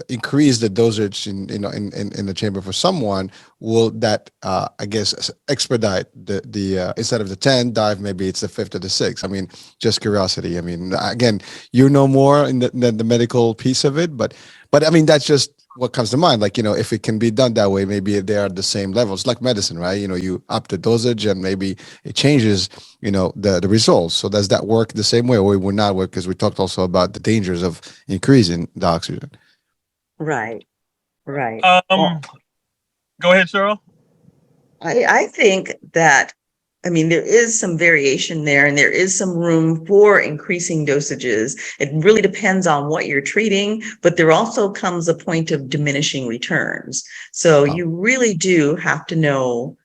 increase the dosage in the chamber for someone, will that, expedite the instead of the 10 dive, maybe it's the 5th or the 6th? I mean, just curiosity. I mean, again, more in the medical piece of it, but I mean, that's just what comes to mind. Like, if it can be done that way, maybe they are the same levels, like medicine, right? You up the dosage and maybe it changes, the results. So does that work the same way, or it would not work? Because we talked also about the dangers of increasing the oxygen. Right. Go ahead, Cheryl. I think that, there is some variation there, and there is some room for increasing dosages. It really depends on what you're treating, but there also comes a point of diminishing returns. So you really do have to know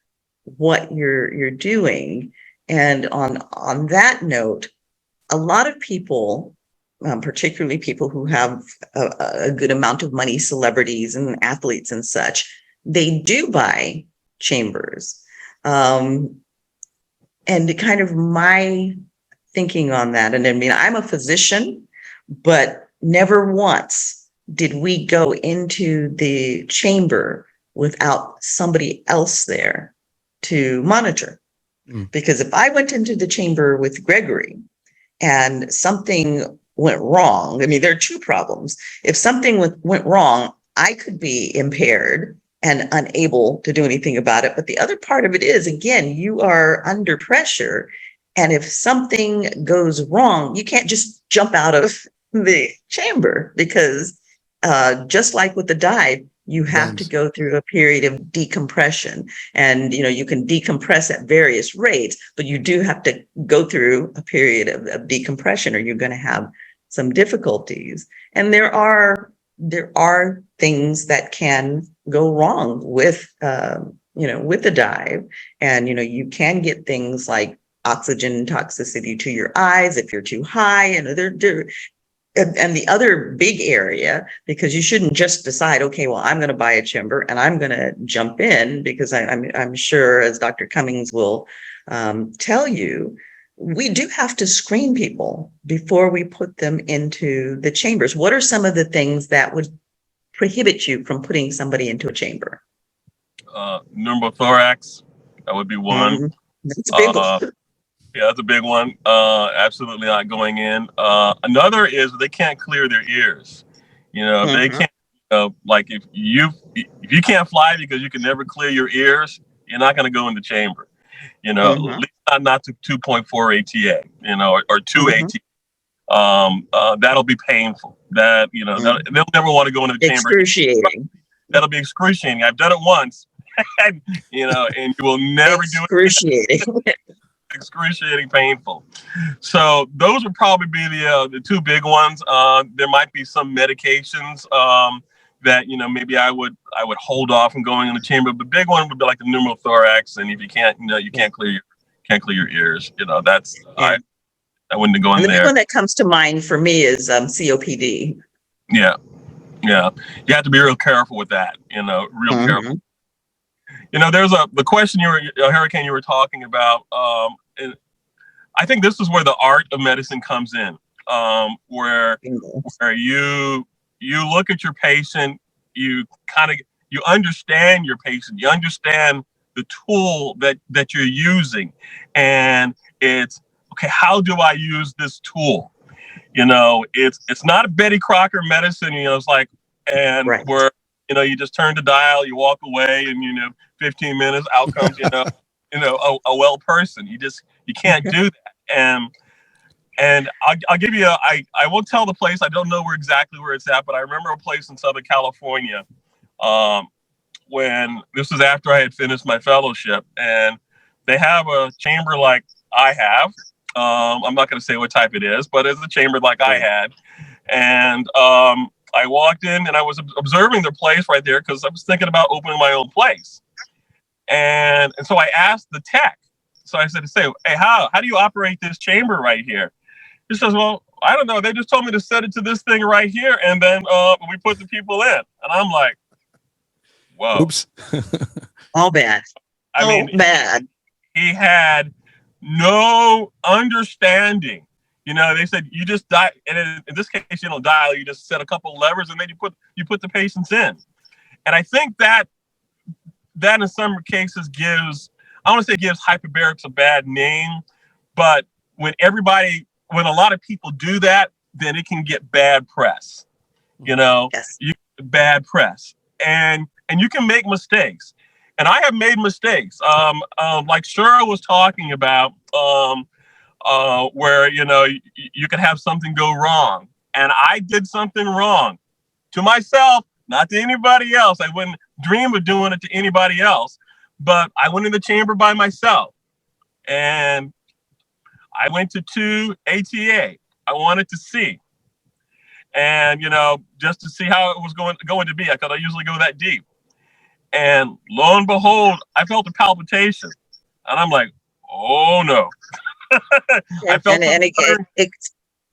what you're doing. And on that note, a lot of people, particularly people who have a good amount of money, celebrities and athletes and such, they do buy chambers. And kind of my thinking on that, and I'm a physician, but never once did we go into the chamber without somebody else there to monitor. Because if I went into the chamber with Gregory and something went wrong, there are two problems. If something went wrong, I could be impaired and unable to do anything about it. But the other part of it is, again, you are under pressure. And if something goes wrong, you can't just jump out of the chamber, because just like with the dive, you have to go through a period of decompression. And, you can decompress at various rates, but you do have to go through a period of decompression, or you're going to have some difficulties. And there are things that can go wrong with, with the dive. And, you can get things like oxygen toxicity to your eyes if you're too high. And the other big area, because you shouldn't just decide, okay, well, I'm going to buy a chamber and I'm going to jump in, because I'm sure, as Dr. Cummins will tell you, we do have to screen people before we put them into the chambers. What are some of the things that would prohibit you from putting somebody into a chamber? Pneumothorax, that would be one. That's a big one. Yeah, that's a big one. Absolutely not going in. Another is they can't clear their ears. They can't. Like if you can't fly because you can never clear your ears, you're not going to go in the chamber. At least not to 2.4 ATA. Or 2 ATA. That'll be painful. They'll never want to go into the chamber. Excruciating. That'll be excruciating. I've done it once, and you will never do it. Excruciating, painful. So those would probably be the two big ones. There might be some medications that maybe I would hold off from going in the chamber. The big one would be like the pneumothorax, and if you can't clear your ears. That's I wouldn't go in there. The big one that comes to mind for me is COPD. Yeah, you have to be real careful with that. Real careful. There's the question Hurricane you were talking about. And I think this is where the art of medicine comes in, where you look at your patient, you understand your patient, you understand the tool that you're using, and it's okay. How do I use this tool? It's not a Betty Crocker medicine. It's like where you just turn the dial, you walk away, and 15 minutes out comes a well person. You can't do that. And I'll give you I won't tell the place. I don't know exactly where it's at, but I remember a place in Southern California when this was after I had finished my fellowship, and they have a chamber like I have. I'm not going to say what type it is, but it's a chamber like I had. And I walked in and I was observing the place right there because I was thinking about opening my own place. And so I asked the tech. So I said, hey, how do you operate this chamber right here? He says, well, I don't know. They just told me to set it to this thing right here. And then we put the people in. And I'm like, whoa. Oops. All bad. I mean, bad. He had no understanding. You know, they said you just die. And in this case, you don't dial. You just set a couple levers and then you put the patients in. And I think that in some cases gives, I want to say gives hyperbarics a bad name, but when a lot of people do that, then it can get bad press. You know, Yes. Bad press, and you can make mistakes. And I have made mistakes. Like Cheryl was talking about, where you could have something go wrong, and I did something wrong to myself, not to anybody else. I wouldn't dream of doing it to anybody else, but I went in the chamber by myself, and I went to 2 ATA. I wanted to see, and just to see how it was going to be, because I usually go that deep. And lo and behold, I felt a palpitation, and I'm like, oh no. I felt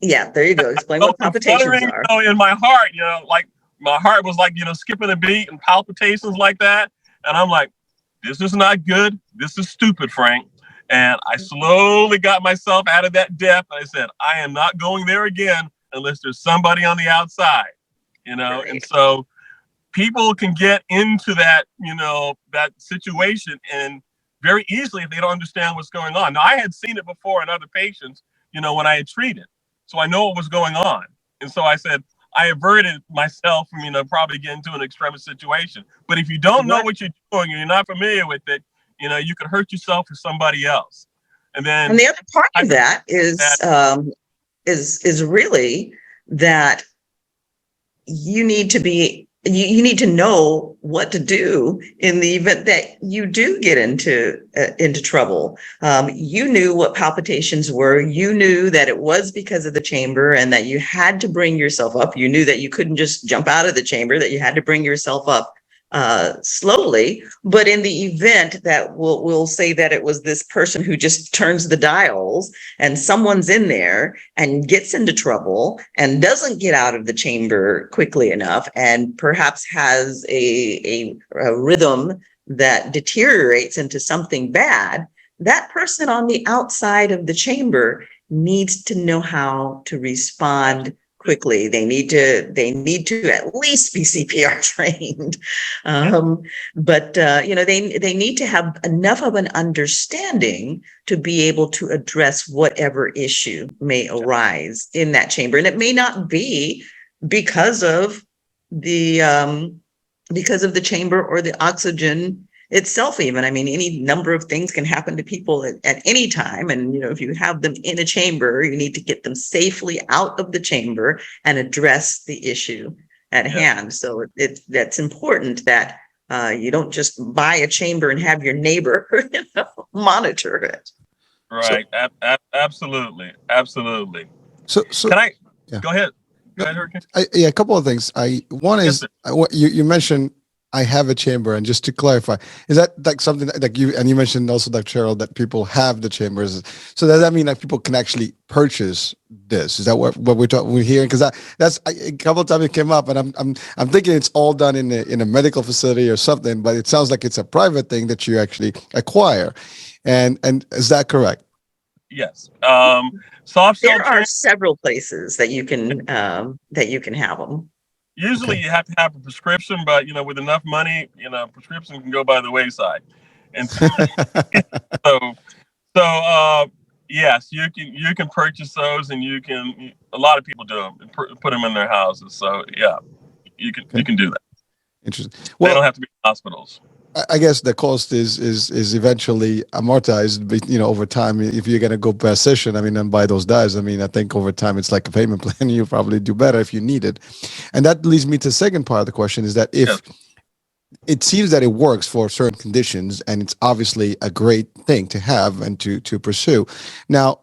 yeah, there you go. Explain what palpitations are. In my heart, like my heart was like, skipping a beat and palpitations like that. And I'm like, this is not good. This is stupid, Frank. And I slowly got myself out of that depth. I said, I am not going there again unless there's somebody on the outside, Right. And so people can get into that, that situation and very easily if they don't understand what's going on. Now, I had seen it before in other patients, when I had treated. So I know what was going on. And so I said, I averted myself from, probably getting into an extreme situation. But if you don't know what you're doing and you're not familiar with it, you could hurt yourself or somebody else. And the other part of that is really that you need to be, you need to know what to do in the event that you do get into trouble. You knew what palpitations were. You knew that it was because of the chamber and that you had to bring yourself up. You knew that you couldn't just jump out of the chamber, that you had to bring yourself up slowly. But in the event that we'll say that it was this person who just turns the dials and someone's in there and gets into trouble and doesn't get out of the chamber quickly enough and perhaps has a rhythm that deteriorates into something bad, that person on the outside of the chamber needs to know how to respond quickly. They need to at least be CPR trained. But they need to have enough of an understanding to be able to address whatever issue may arise in that chamber. And it may not be because of the chamber or the oxygen itself even. I mean, any number of things can happen to people at any time. And, if you have them in a chamber, you need to get them safely out of the chamber and address the issue at hand. So that's important that you don't just buy a chamber and have your neighbor monitor it. Right. So, absolutely. So can I yeah. Go ahead? Go ahead, Hurricane. A couple of things. One is you mentioned I have a chamber, and just to clarify, is that like something like you mentioned also, Dr. Cheryl, that people have the chambers? So does that mean that people can actually purchase this? Is that what we're hearing? Because that's a couple of times it came up, and I'm thinking it's all done in a medical facility or something, but it sounds like it's a private thing that you actually acquire, and is that correct? Yes. Soft there are several places that you can have them. Usually you have to have a prescription, but with enough money, prescription can go by the wayside. And so, yes, you can purchase those, and a lot of people do them and put them in their houses. So yeah, you can do that. Interesting. Well, they don't have to be in hospitals. I guess the cost is eventually amortized, but over time, if you're gonna go per session, and buy those dies, I think over time it's like a payment plan. You probably do better if you need it, and that leads me to the second part of the question: is that if it seems that it works for certain conditions, and it's obviously a great thing to have and to pursue. Now,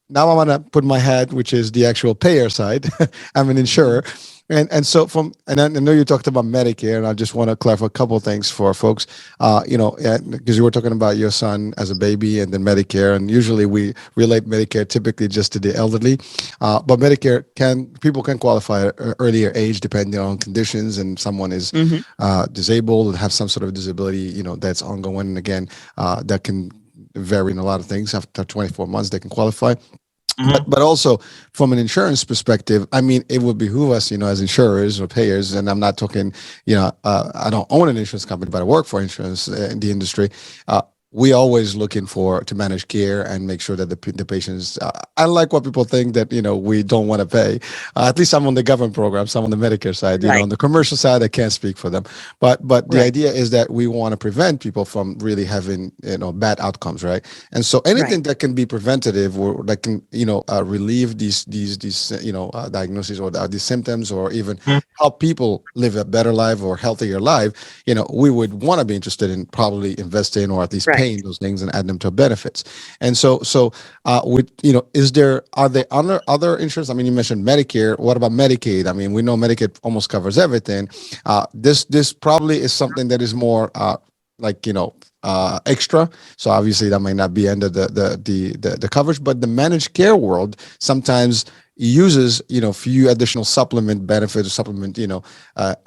now I want to put my hat, which is the actual payer side. I'm an insurer. And so and I know you talked about Medicare, and I just want to clarify a couple of things for folks, because you were talking about your son as a baby and then Medicare, and usually we relate Medicare typically just to the elderly, but Medicare people can qualify at an earlier age depending on conditions, and someone is disabled and have some sort of disability, that's ongoing, and again, that can vary in a lot of things. After 24 months, they can qualify. But also from an insurance perspective, I mean, it would behoove us, as insurers or payers, and I'm not talking, I don't own an insurance company, but I work for insurance in the industry. We always looking to manage care and make sure that the patients, unlike what people think that, we don't want to pay, at least I'm on the government program, some on the Medicare side, Right. on the commercial side, I can't speak for them, but the idea is that we want to prevent people from really having, bad outcomes. Right. And so anything that can be preventative or that can, relieve these diagnoses or these symptoms, or even help people live a better life or healthier life, we would want to be interested in probably investing or at least paying those things and add them to benefits. And so with, are there other insurance? I mean, you mentioned Medicare. What about Medicaid? I mean, we know Medicaid almost covers everything. This probably is something that is more extra. So obviously that might not be under the coverage, but the managed care world sometimes uses few additional supplement benefits or supplement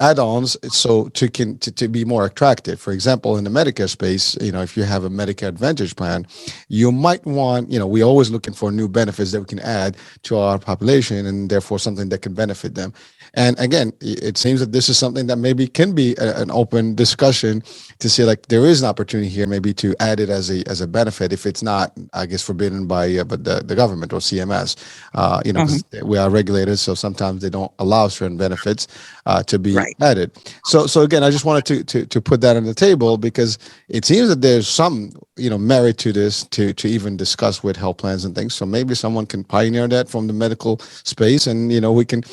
add-ons, so to be more attractive. For example, in the Medicare space, if you have a Medicare Advantage plan, you might want, we always looking for new benefits that we can add to our population, and therefore something that can benefit them. And again, it seems that this is something that maybe can be an open discussion to see, like, there is an opportunity here maybe to add it as a benefit if it's not, I guess, forbidden by but the government or CMS, because we are regulated, so sometimes they don't allow certain benefits to be added. So again, I just wanted to put that on the table, because it seems that there's some merit to this to even discuss with health plans and things. So maybe someone can pioneer that from the medical space, and we can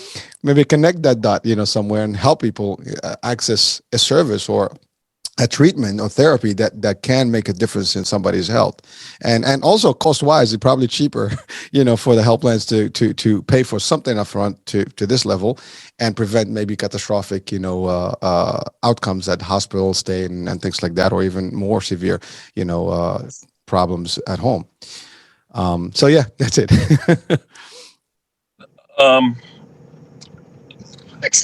maybe connect that dot somewhere and help people access a service or a treatment or therapy that can make a difference in somebody's health, and also cost wise, it's probably cheaper, for the health plans to pay for something upfront to this level and prevent maybe catastrophic, outcomes at hospital stay and things like that, or even more severe, problems at home. So yeah, that's it.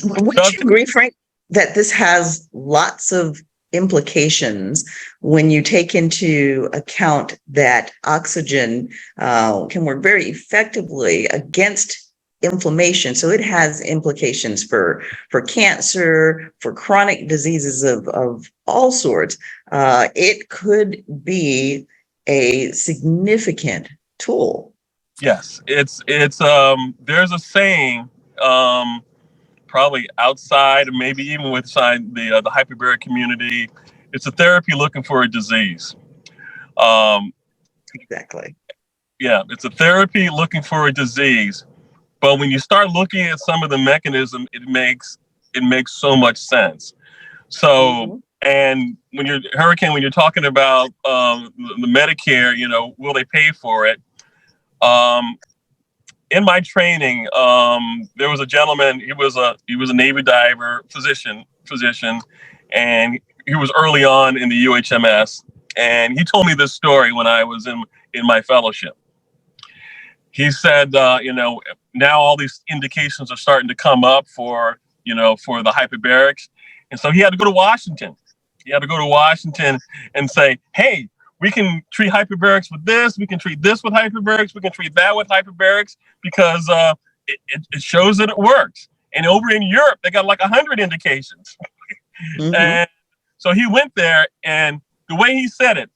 Would you agree, Frank, that this has lots of implications when you take into account that oxygen can work very effectively against inflammation? So it has implications for cancer, for chronic diseases of all sorts. It could be a significant tool. Yes, it's there's a saying, probably outside, maybe even inside the hyperbaric community, it's a therapy looking for a disease. Exactly. Yeah, it's a therapy looking for a disease. But when you start looking at some of the mechanism, it makes so much sense. So, and when you're talking about the Medicare, will they pay for it? In my training, there was a gentleman. He was a Navy diver physician, and he was early on in the UHMS. And he told me this story when I was in my fellowship. He said, now all these indications are starting to come up for the hyperbarics, and so he had to go to Washington. He had to go to Washington and say, hey, we can treat hyperbarics with this. We can treat this with hyperbarics. We can treat that with hyperbarics, because it shows that it works. And over in Europe, they got like 100 indications. And so he went there, and the way he said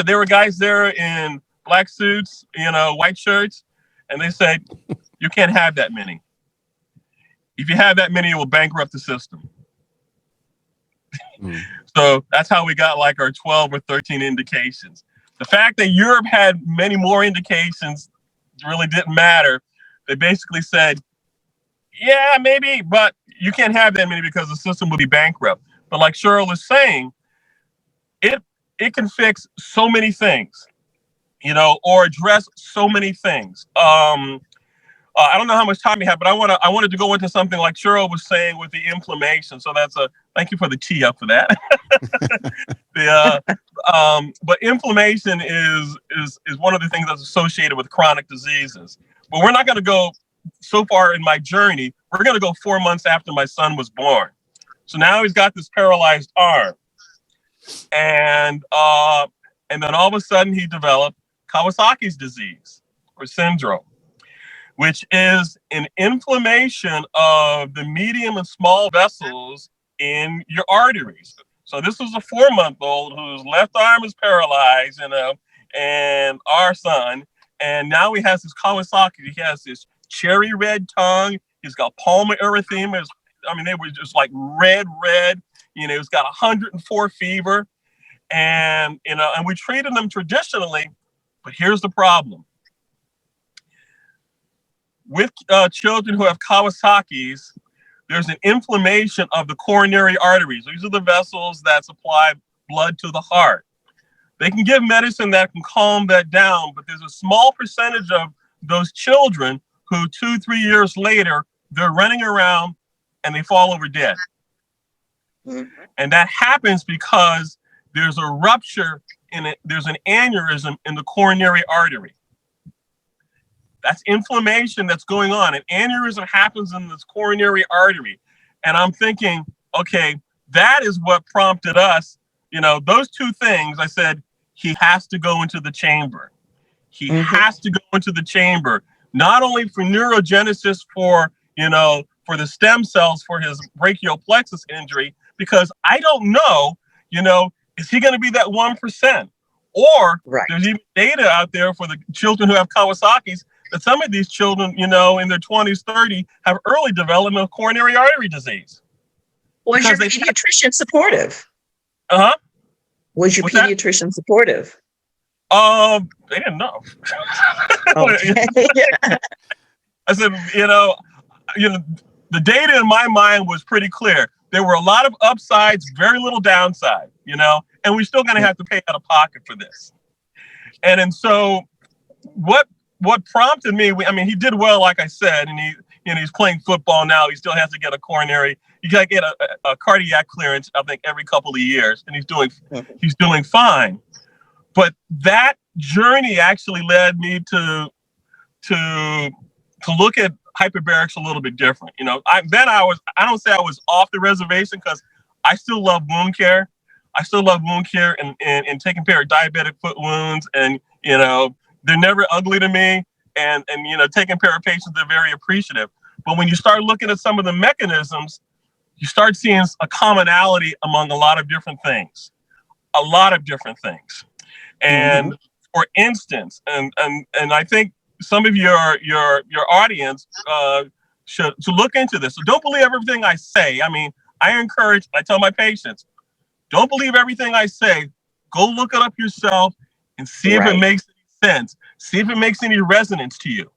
there were guys there in black suits, white shirts, and they said, you can't have that many. If you have that many, it will bankrupt the system. So that's how we got like our 12 or 13 indications. The fact that Europe had many more indications really didn't matter. They basically said, yeah, maybe, but you can't have that many because the system will be bankrupt. But like Cheryl is saying, it can fix so many things. or address so many things. I don't know how much time you have, but I wanted to go into something like Cheryl was saying with the inflammation. So thank you for the tee up for that. But inflammation is one of the things that's associated with chronic diseases. But we're not going to go so far in my journey. We're going to go 4 months after my son was born. So now he's got this paralyzed arm, and then all of a sudden he developed Kawasaki's disease or syndrome, which is an inflammation of the medium and small vessels in your arteries. So this was a 4-month-old whose left arm is paralyzed, and our son, and now he has this Kawasaki. He has this cherry red tongue. He's got pulmonary erythema. They were just like red. He's got 104 fever, and we treated him traditionally. But here's the problem. With children who have Kawasaki's, there's an inflammation of the coronary arteries. These are the vessels that supply blood to the heart. They can give medicine that can calm that down, but there's a small percentage of those children who 2-3 years later, they're running around and they fall over dead. Mm-hmm. And that happens because there's a rupture there's an aneurysm in the coronary artery. That's inflammation that's going on. An aneurysm happens in this coronary artery. And I'm thinking, okay, that is what prompted us, those two things. I said, he has to go into the chamber. He has to go into the chamber, not only for neurogenesis, for the stem cells for his brachial plexus injury, because I don't know, is he going to be that 1%? Or there's even data out there for the children who have Kawasaki's that some of these children, in their 20s, 30s, have early development of coronary artery disease. Was your pediatrician supportive? Was your pediatrician supportive? They didn't know. Okay. I said, the data in my mind was pretty clear. There were a lot of upsides, very little downside, and we're still going to have to pay out of pocket for this. And so what prompted me, he did well, like I said, and he's playing football now. He still has to get a coronary. You got to get a cardiac clearance, I think, every couple of years, and he's doing fine. But that journey actually led me to look at hyperbarics a little bit different. I don't say I was off the reservation, because I still love wound care. I still love wound care and taking care of diabetic foot wounds, and they're never ugly to me, and taking care of patients, they're very appreciative. But when you start looking at some of the mechanisms, you start seeing a commonality among a lot of different things. And for instance, and I think some of your audience should look into this. So don't believe everything I say. I tell my patients, don't believe everything I say. Go look it up yourself and see if it makes any sense. See if it makes any resonance to you.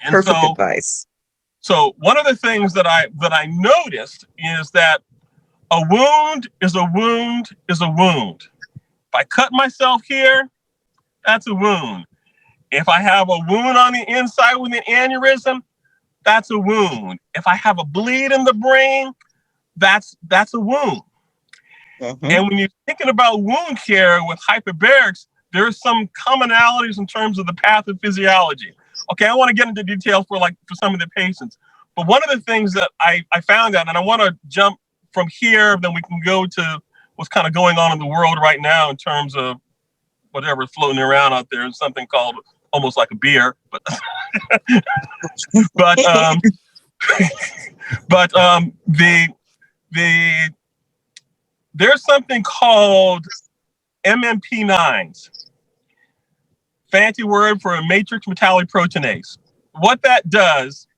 And perfect advice. So one of the things that I noticed is that a wound is a wound is a wound. If I cut myself here, that's a wound. If I have a wound on the inside with an aneurysm, that's a wound. If I have a bleed in the brain, that's a wound. And when you're thinking about wound care with hyperbarics, there's some commonalities in terms of the pathophysiology. Okay, I want to get into detail for some of the patients. But one of the things that I found out, and I want to jump from here, then we can go to what's kind of going on in the world right now in terms of whatever's floating around out there, is something called almost like a beer, but there's something called MMP-9s, fancy word for a matrix metalloproteinase. What that does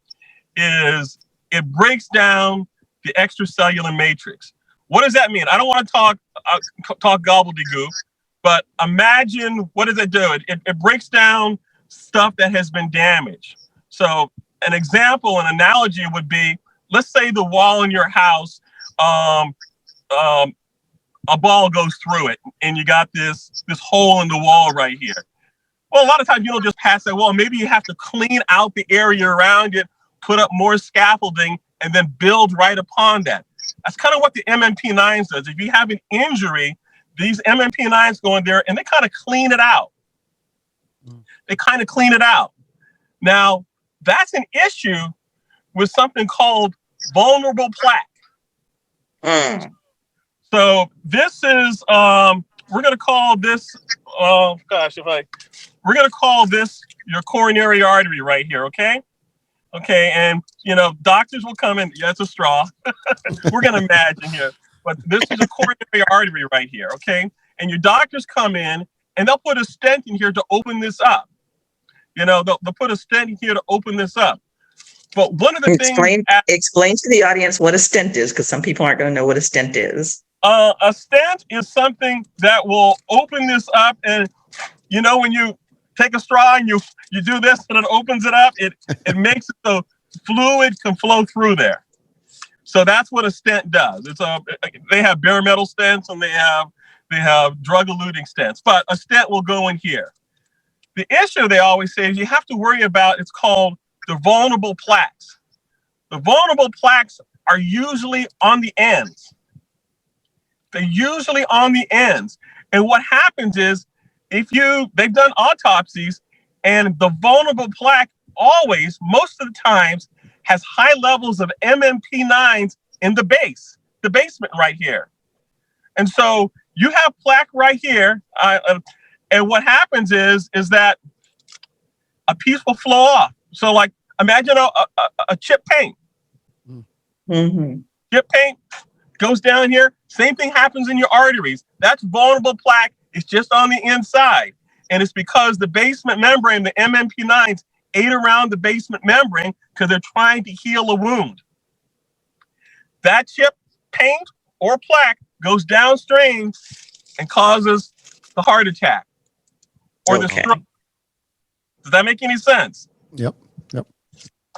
is it breaks down the extracellular matrix. What does that mean? I don't want to talk gobbledygook, but imagine, what does it do? It breaks down stuff that has been damaged. So an example, an analogy would be, let's say the wall in your house, a ball goes through it, and you got this hole in the wall right here. Well, a lot of times you don't just pass that. Well, maybe you have to clean out the area around it, put up more scaffolding, and then build right upon that. That's kind of what the MMP-9s does. If you have an injury, these MMP-9s go in there and they kind of clean it out. They kind of clean it out. Now, that's an issue with something called vulnerable plaque. So this is, we're going to call this, we're going to call this your coronary artery right here, okay? Okay, and, doctors will come in, yeah, it's a straw. We're going to imagine here, but this is a coronary artery right here, okay? And your doctors come in, and they'll put a stent in here to open this up. They'll put a stent in here to open this up. But one of the explain to the audience what a stent is, because some people aren't going to know what a stent is. A stent is something that will open this up, and when you take a straw and you do this and it opens it up, it makes it so fluid can flow through there. So that's what a stent does. They have bare metal stents and they have drug-eluting stents, but a stent will go in here. The issue they always say is you have to worry about, it's called the vulnerable plaques. The vulnerable plaques are usually on the ends. They're usually on the ends. And what happens is, they've done autopsies, and the vulnerable plaque always, most of the times, has high levels of MMP-9s in the basement right here. And so you have plaque right here, and what happens is that a piece will flow off. So like, imagine a chip paint. Mm-hmm. Chip paint goes down here. Same thing happens in your arteries. That's vulnerable plaque. It's just on the inside. And it's because the basement membrane, the MMP-9s, ate around the basement membrane because they're trying to heal a wound. That chip, paint, or plaque goes downstream and causes the heart attack or the stroke. Does that make any sense? Yep.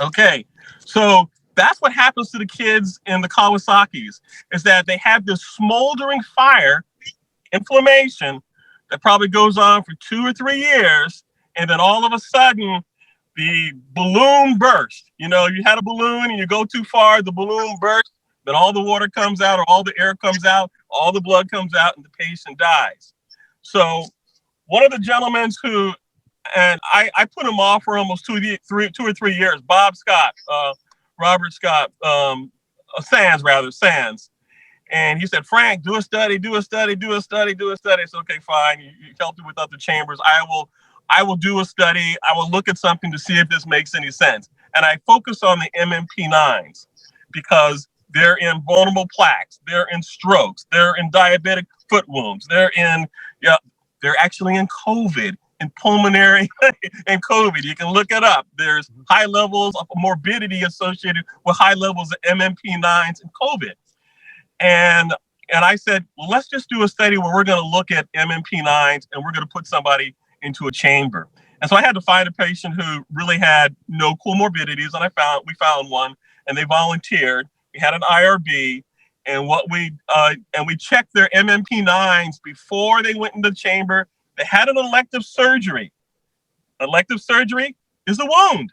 Okay. So that's what happens to the kids in the Kawasaki's, is that they have this smoldering fire, inflammation, that probably goes on for 2 or 3 years. And then all of a sudden, the balloon burst. You had a balloon and you go too far, the balloon bursts, then all the water comes out or all the air comes out, all the blood comes out, and the patient dies. So one of the gentlemen who, and I put him off for almost 2 or 3 years, Robert Scott, Sands. And he said, Frank, do a study. I said, okay, fine. You helped me with other chambers. I will do a study. I will look at something to see if this makes any sense. And I focus on the MMP-9s because they're in vulnerable plaques. They're in strokes. They're in diabetic foot wounds. They're actually in COVID, in pulmonary and COVID. You can look it up. There's high levels of morbidity associated with high levels of MMP-9s and COVID. And I said, well, let's just do a study where we're going to look at MMP-9s and we're going to put somebody into a chamber. And so I had to find a patient who really had no comorbidities, and we found one, and they volunteered. We had an IRB, and we checked their MMP-9s before they went into the chamber. They had an elective surgery. Elective surgery is a wound.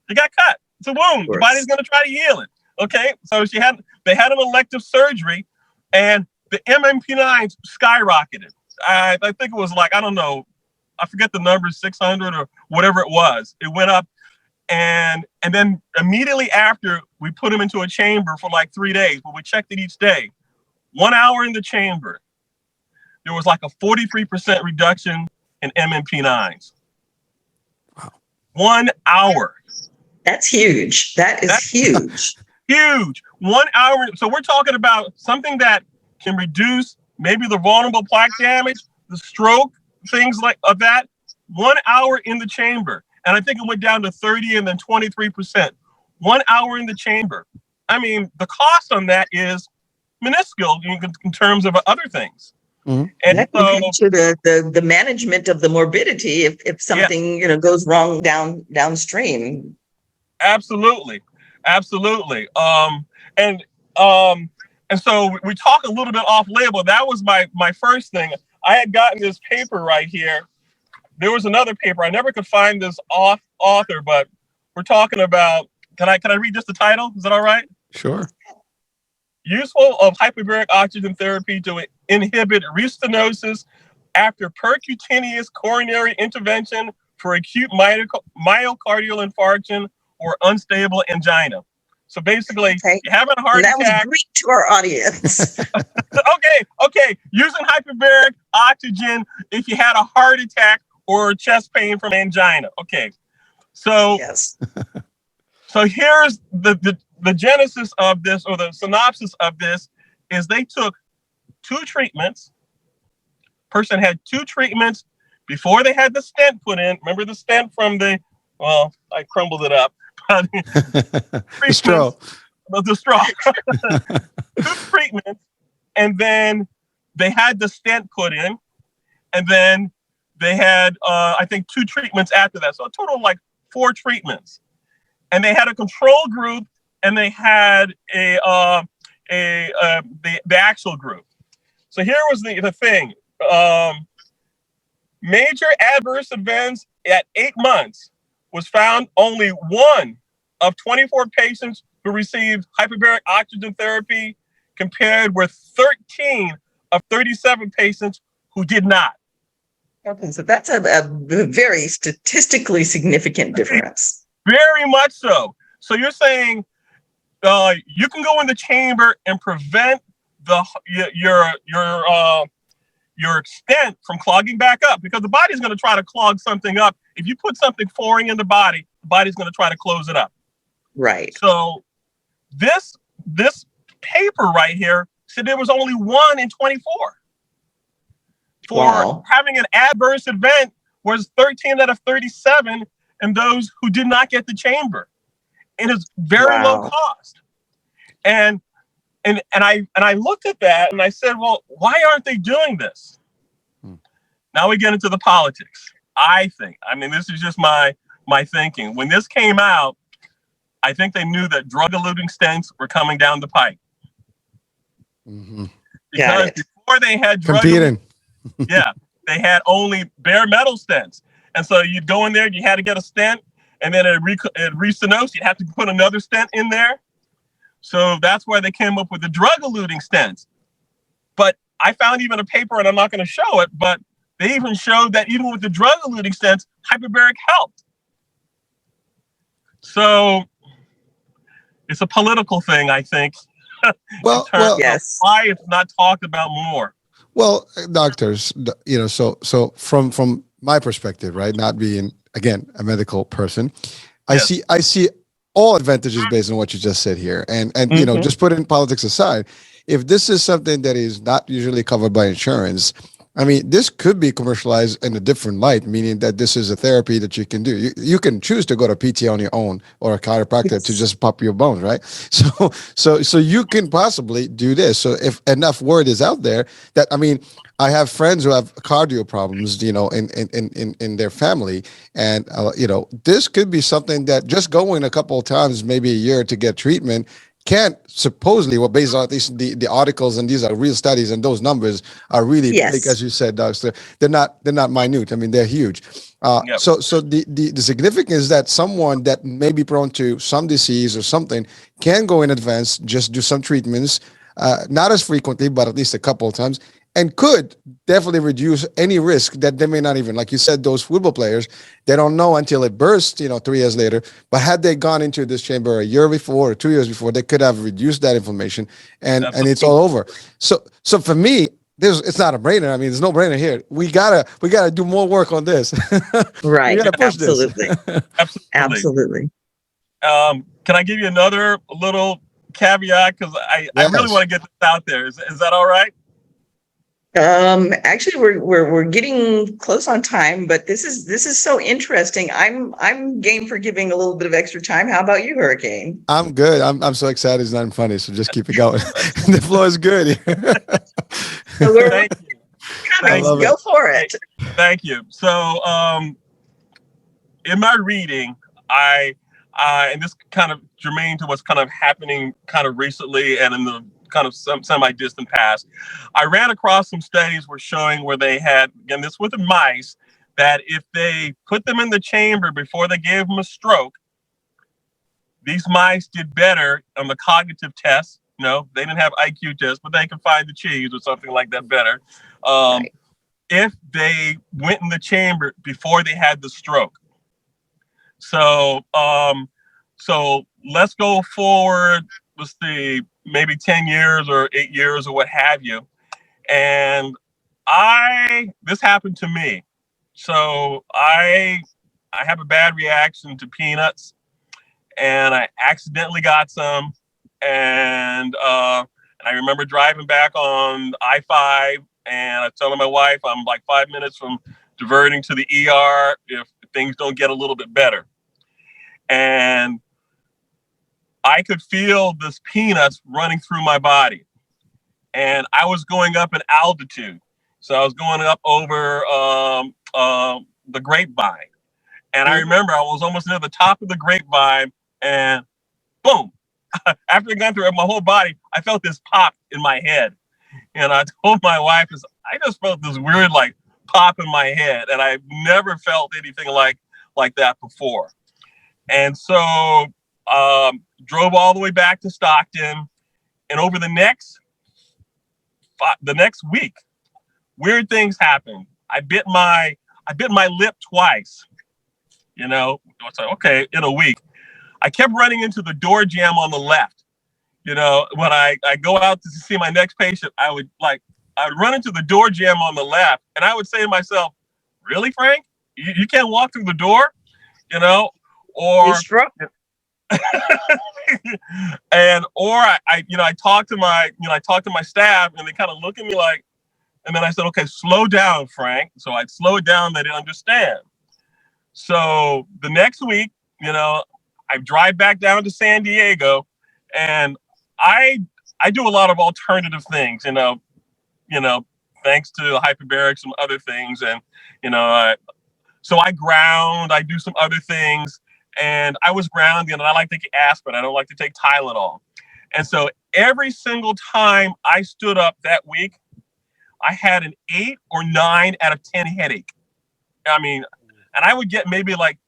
They got cut. It's a wound. The body's going to try to heal it. Okay, so they had an elective surgery, and the MMP-9s skyrocketed. I think it was like, I don't know, I forget the number, 600 or whatever it was. It went up, and then immediately after, we put him into a chamber for like 3 days, but we checked it each day. 1 hour in the chamber, there was like a 43% reduction in MMP-9s. Wow. 1 hour. That's huge. That's huge. Huge. 1 hour. So we're talking about something that can reduce maybe the vulnerable plaque damage, the stroke, things like that. 1 hour in the chamber. And I think it went down to 30 and then 23%. 1 hour in the chamber. I mean, the cost on that is minuscule in terms of other things. Mm-hmm. And that goes into the management of the morbidity if something goes wrong downstream. Absolutely. And so we talk a little bit off label. That was my first thing. I had gotten this paper right here there was another paper. I never could find this author, but we're talking about, can I read just the title? Is that all right? Sure. Useful of hyperbaric oxygen therapy to inhibit restenosis after percutaneous coronary intervention for acute myocardial infarction or unstable angina. So basically, Okay. you're having a heart That was attack. Greek to our audience. Okay. Using hyperbaric oxygen if you had a heart attack or chest pain from angina. Okay. So Yes. So here's the genesis of this, or the synopsis of this, is they took 2 treatments. Person had 2 treatments before they had the stent put in. Remember the stent from I crumbled it up. The straw. The straw. 2 treatments, and then they had the stent put in, and then they had, I think, 2 treatments after that. So a total of like 4 treatments. And they had a control group, and they had the actual group. So here was the thing. Major adverse events at 8 months was found only 1 of 24 patients who received hyperbaric oxygen therapy, compared with 13 of 37 patients who did not. Okay, so that's a very statistically significant difference. Very much so. So you're saying you can go in the chamber and prevent your stent from clogging back up, because the body's going to try to clog something up. If you put something foreign in the body's going to try to close it up. Right. So this paper right here said there was only 1 in 24 for having an adverse event, was 13 out of 37, and those who did not get the chamber. It is very low cost. And I looked at that and I said, well, why aren't they doing this? Now we get into the politics. I mean, this is just my thinking. When this came out, I think they knew that drug-eluting stents were coming down the pike. Mm-hmm. Because before they had competing. Yeah, they had only bare metal stents. And so you'd go in there, you had to get a stent, and then it re-stenosed, you'd have to put another stent in there. So that's why they came up with the drug-eluting stents. But I found even a paper, and I'm not going to show it, but they even showed that even with the drug-eluting stents, hyperbaric helped. So it's a political thing, I think. Well, yes. Why it's not talked about more. Well, doctors, so from my perspective, right, not being, again, a medical person, I see all advantages based on what you just said here. And you know, just putting politics aside, if this is something that is not usually covered by insurance, I mean, this could be commercialized in a different light, meaning that this is a therapy that you can do. You can choose to go to PT on your own or a chiropractor to just pop your bones, right? So you can possibly do this. So if enough word is out there that, I mean, I have friends who have cardio problems, you know, in their family, and you know, this could be something that just going a couple of times, maybe a year to get treatment, can't supposedly, well, based on the articles, and these are real studies, and those numbers are really big, as you said, Doctor. They're not minute. I mean, they're huge. So the significance is that someone that may be prone to some disease or something can go in advance, just do some treatments, not as frequently, but at least a couple of times, and could definitely reduce any risk that they may not even, like you said, those football players, they don't know until it bursts, you know, 3 years later. But had they gone into this chamber a year before or 2 years before, they could have reduced that inflammation, and it's all over. So for me, it's not a brainer. I mean, there's no brainer here. We gotta do more work on this. Right. We gotta push Absolutely. this. Absolutely. Can I give you another little caveat? Because I really want to get this out there. Is that all right? Actually, we're getting close on time, but this is so interesting. I'm game for giving a little bit of extra time. How about you, Hurricane? I'm good. I'm so excited. It's not funny. So just keep it going. The floor is good. So Thank you. Go for it. Thank you. So, in my reading, I and this kind of germane to what's kind of happening kind of recently and in the kind of semi-distant past, I ran across some studies were showing where they had, again, this with the mice, that if they put them in the chamber before they gave them a stroke, these mice did better on the cognitive tests. No, they didn't have IQ tests, but they could find the cheese or something like that better. Right. If they went in the chamber before they had the stroke. So, so let's go forward, let's see, maybe 10 years or 8 years or what have you. And this happened to me. So I have a bad reaction to peanuts, and I accidentally got some. And I remember driving back on I-5, and I was telling my wife I'm like 5 minutes from diverting to the ER if things don't get a little bit better. And I could feel this peanuts running through my body. And I was going up in altitude. So I was going up over the grapevine. And I remember I was almost near the top of the grapevine, and boom. After I got through my whole body, I felt this pop in my head. And I told my wife, I just felt this weird like pop in my head. And I've never felt anything like that before. And so drove all the way back to Stockton. And over the next week, weird things happened. I bit my lip twice. You know, I was like, okay, in a week. I kept running into the door jamb on the left. You know, when I go out to see my next patient, I would run into the door jamb on the left, and I would say to myself, really, Frank? You can't walk through the door? You know, or I talked to my staff, and they kind of look at me like, and then I said, okay, slow down, Frank. So I'd slow it down. They didn't understand. So the next week, you know, I drive back down to San Diego, and I do a lot of alternative things, you know, thanks to hyperbaric, some other things. And, you know, so I ground, I do some other things, and I was grounding, and I like to take aspirin. I don't like to take Tylenol. And so every single time I stood up that week, I had an 8 or 9 out of 10 headache. I mean, and I would get maybe like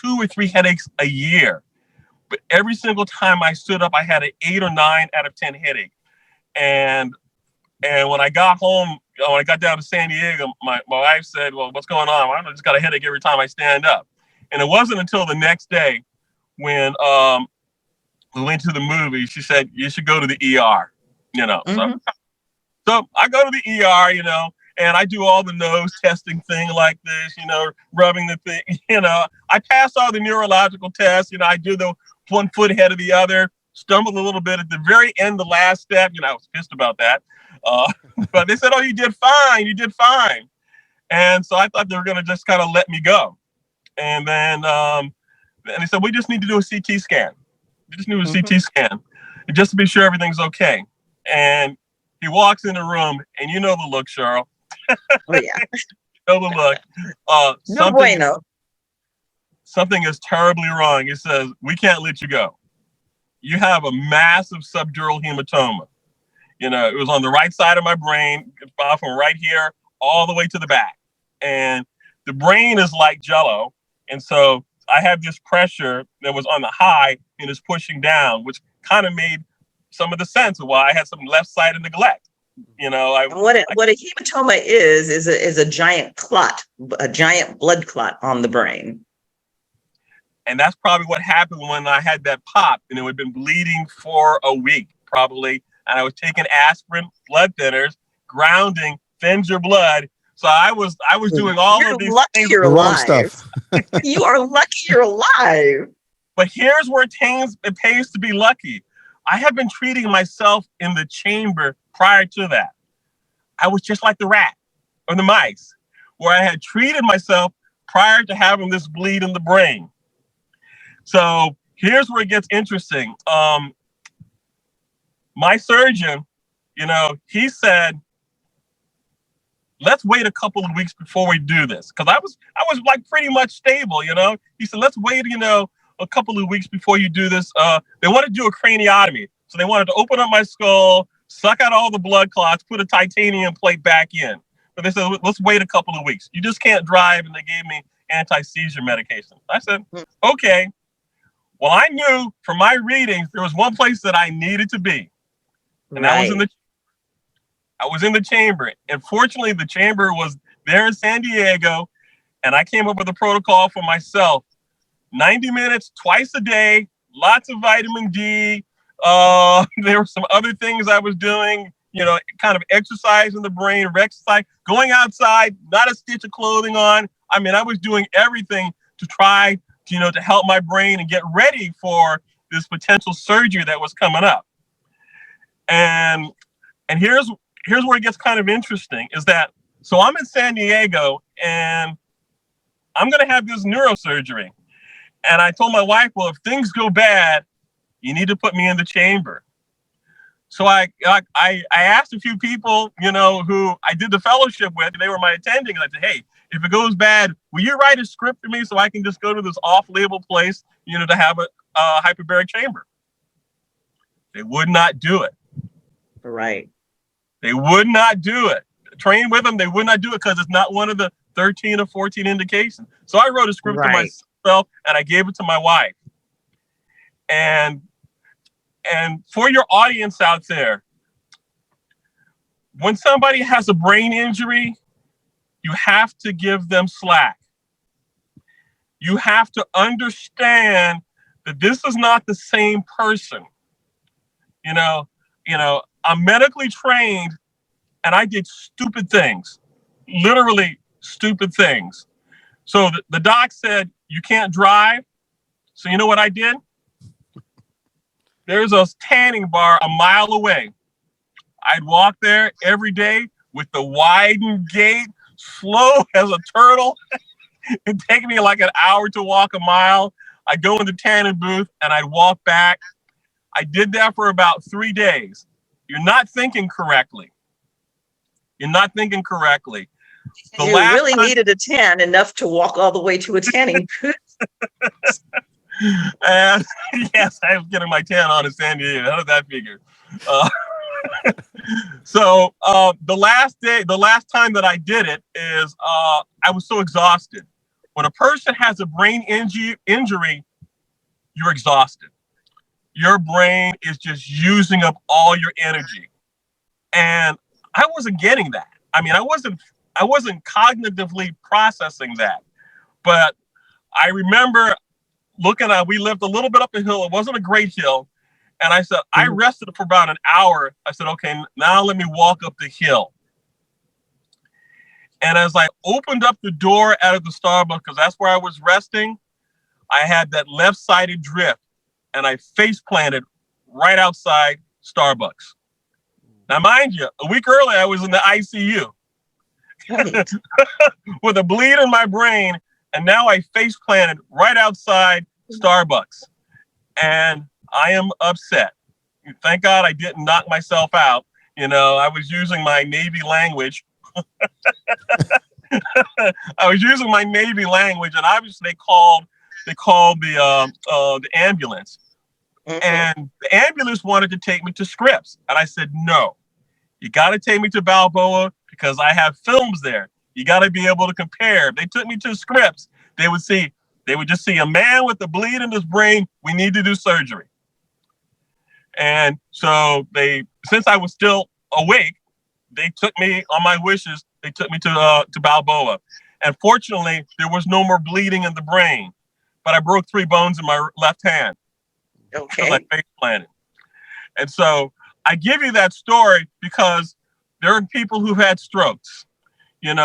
2 or 3 headaches a year. But every single time I stood up, I had an 8 or 9 out of 10 headache. And when I got home, when I got down to San Diego, my wife said, well, what's going on? I just got a headache every time I stand up. And it wasn't until the next day when we went to the movie, she said, you should go to the ER, you know. Mm-hmm. So I go to the ER, you know, and I do all the nose testing thing like this, you know, rubbing the thing, you know. I pass all the neurological tests, you know, I do the 1 foot ahead of the other, stumbled a little bit at the very end, the last step, you know, I was pissed about that. But they said, oh, you did fine. And so I thought they were going to just kind of let me go. And then they said, we just need to do a CT scan. We just need a CT scan just to be sure everything's okay. And he walks in the room, and you know the look, Cheryl. Oh, yeah. You know the look. No bueno. Something is terribly wrong. He says, we can't let you go. You have a massive subdural hematoma. You know, it was on the right side of my brain, from right here all the way to the back. And the brain is like jello. And so I have this pressure that was on the high and is pushing down, which kind of made some of the sense of why I had some left-sided neglect. You know, what a hematoma is a giant clot, a giant blood clot on the brain. And that's probably what happened when I had that pop, and it had been bleeding for a week, probably. And I was taking aspirin, blood thinners, grounding, thins your blood. So I was doing all of these things. You're alive. Stuff. You are lucky you're alive. But here's where it pays to be lucky. I have been treating myself in the chamber prior to that. I was just like the rat or the mice, where I had treated myself prior to having this bleed in the brain. So here's where it gets interesting. My surgeon, you know, he said, let's wait a couple of weeks before we do this. Because I was like pretty much stable, you know. He said, let's wait, you know, a couple of weeks before you do this. They wanted to do a craniotomy. So they wanted to open up my skull, suck out all the blood clots, put a titanium plate back in. but they said, let's wait a couple of weeks. You just can't drive. And they gave me anti-seizure medication. I said, okay. Well, I knew from my readings, there was one place that I needed to be. And I was in the chamber. And fortunately, the chamber was there in San Diego. And I came up with a protocol for myself. 90 minutes, twice a day, lots of vitamin D. There were some other things I was doing, kind of exercising the brain, exercise, going outside, not a stitch of clothing on. I mean, I was doing everything to try, to help my brain and get ready for this potential surgery that was coming up. And here's where it gets kind of interesting is that, so I'm in San Diego and I'm going to have this neurosurgery. And I told my wife, well, if things go bad, you need to put me in the chamber. So I asked a few people, who I did the fellowship with. They were my attending. And I said, hey, if it goes bad, will you write a script for me so I can just go to this off-label place, to have a hyperbaric chamber? They would not do it. Right. They would not do it. Train with them, they would not do it because it's not one of the 13 or 14 indications. So I wrote a script to myself and I gave it to my wife. And for your audience out there, when somebody has a brain injury, you have to give them slack. You have to understand that this is not the same person. I'm medically trained and I did stupid things, literally stupid things. So the doc said, you can't drive. So you know what I did? There's a tanning bar a mile away. I'd walk there every day with the widened gait, slow as a turtle. It'd take me like an hour to walk a mile. I'd go in the tanning booth and I'd walk back. I did that for about 3 days. You're not thinking correctly. You're not thinking correctly. You really needed a tan enough to walk all the way to a tanning booth. And yes, I was getting my tan on in San Diego. How did that figure? So the last time that I did it is I was so exhausted. When a person has a brain injury, you're exhausted. Your brain is just using up all your energy. And I wasn't getting that. I mean, I wasn't cognitively processing that. But I remember we lived a little bit up a hill. It wasn't a great hill. And I said, I rested for about an hour. I said, okay, now let me walk up the hill. And as I opened up the door out of the Starbucks, because that's where I was resting, I had that left-sided drift. And I face planted right outside Starbucks. Now, mind you, a week earlier, I was in the ICU with a bleed in my brain. And now I face planted right outside Starbucks. And I am upset. Thank God I didn't knock myself out. I was using my Navy language. I was using my Navy language, and obviously they called the ambulance. And the ambulance wanted to take me to Scripps. And I said, no, you got to take me to Balboa because I have films there. You got to be able to compare. If they took me to Scripps, they would just see a man with a bleed in his brain. We need to do surgery. And so since I was still awake, they took me on my wishes. They took me to Balboa. And fortunately, there was no more bleeding in the brain, but I broke 3 bones in my left hand. Okay. Like face planted. And so I give you that story because there are people who've had strokes, and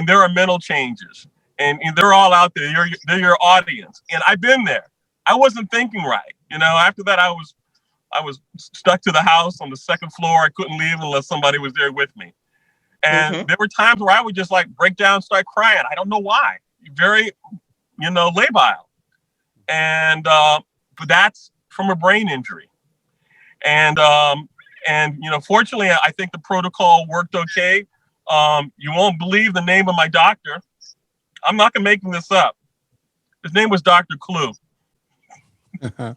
there are mental changes, and they're all out there. They're your audience. And I've been there. I wasn't thinking right. After that, I was stuck to the house on the 2nd floor. I couldn't leave unless somebody was there with me. And there were times where I would just break down, start crying. I don't know why. Very, labile. And, but that's from a brain injury. And fortunately, I think the protocol worked okay. You won't believe the name of my doctor. I'm not making this up. His name was Dr. Clue. Dr.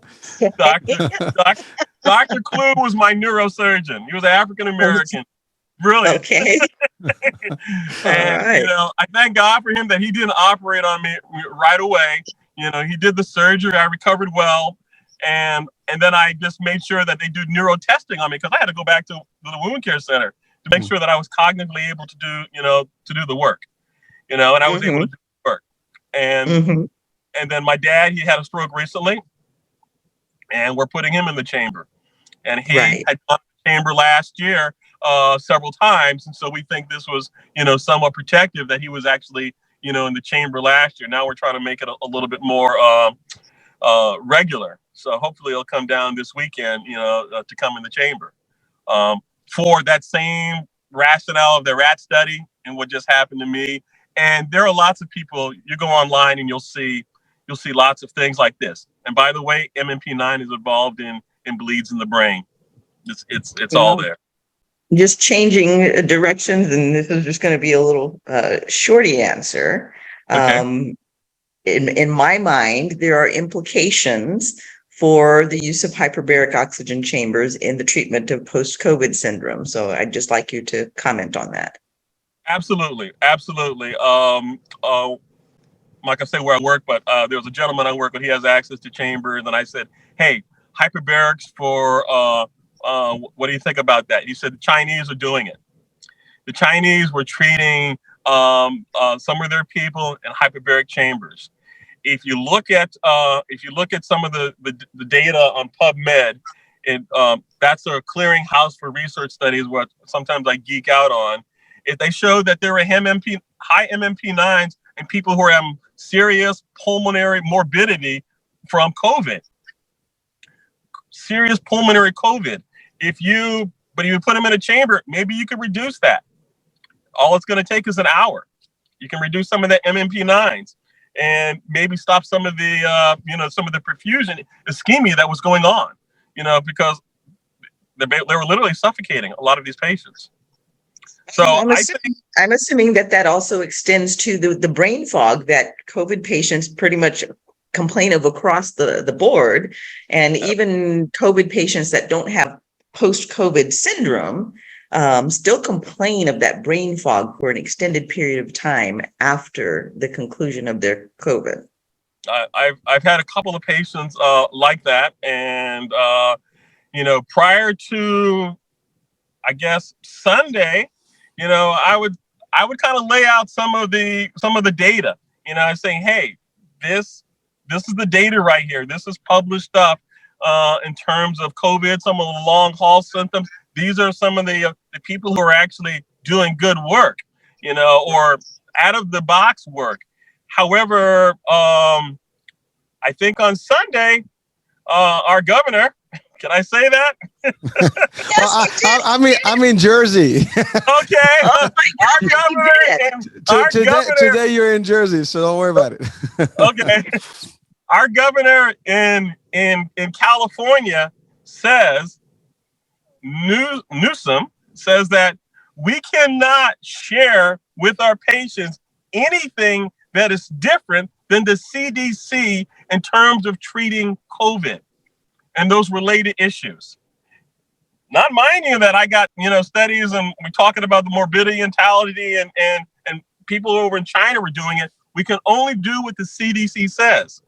Clue was my neurosurgeon. He was African American. Brilliant. Okay. And, right. I thank God for him that he didn't operate on me right away. He did the surgery. I recovered well. And then I just made sure that they do neuro testing on me because I had to go back to the wound care center to make sure that I was cognitively able to do the work, and I was able to do the work. And then my dad, he had a stroke recently, and we're putting him in the chamber. And he had gone to the chamber last year several times. And so we think this was, somewhat protective that he was actually, in the chamber last year. Now we're trying to make it a little bit more regular. So hopefully he'll come down this weekend, to come in the chamber for that same rationale of the rat study and what just happened to me. And there are lots of people, you go online and you'll see lots of things like this. And by the way, MMP-9 is involved in bleeds in the brain. It's all there. Just changing directions, and this is just going to be a little shorty answer. Okay. In my mind, there are implications for the use of hyperbaric oxygen chambers in the treatment of post-COVID syndrome. So I'd just like you to comment on that. Absolutely. Like I say where I work, but there was a gentleman I work with, he has access to chambers, and I said, hey, hyperbarics for, what do you think about that? He said the Chinese are doing it. The Chinese were treating some of their people in hyperbaric chambers. If you look at some of the data on PubMed, that's a clearinghouse for research studies, what sometimes I geek out on. If they showed that there were high MMP-9s in people who are having serious pulmonary morbidity from COVID. Serious pulmonary COVID. But if you put them in a chamber, maybe you could reduce that. All it's going to take is an hour. You can reduce some of the MMP-9s and maybe stop some of the, some of the perfusion ischemia that was going on, because they were literally suffocating a lot of these patients. So I'm assuming that also extends to the brain fog that COVID patients pretty much complain of across the board. And even COVID patients that don't have post-COVID syndrome still complain of that brain fog for an extended period of time after the conclusion of their COVID. I've had a couple of patients like that. And, prior to, I guess, Sunday, I would kind of lay out some of the data, saying, hey, this is the data right here. This is published stuff in terms of COVID, some of the long haul symptoms. These are some of the people who are actually doing good work, or out of the box work. However, I think on Sunday, our governor, can I say that? Well, I'm in Jersey. Okay. Today you're in Jersey, so don't worry about it. Okay. Our governor in California says, Newsom says that we cannot share with our patients anything that is different than the CDC in terms of treating COVID and those related issues. Not minding that I got, studies and we're talking about the morbidity and mortality and people over in China were doing it. We can only do what the CDC says.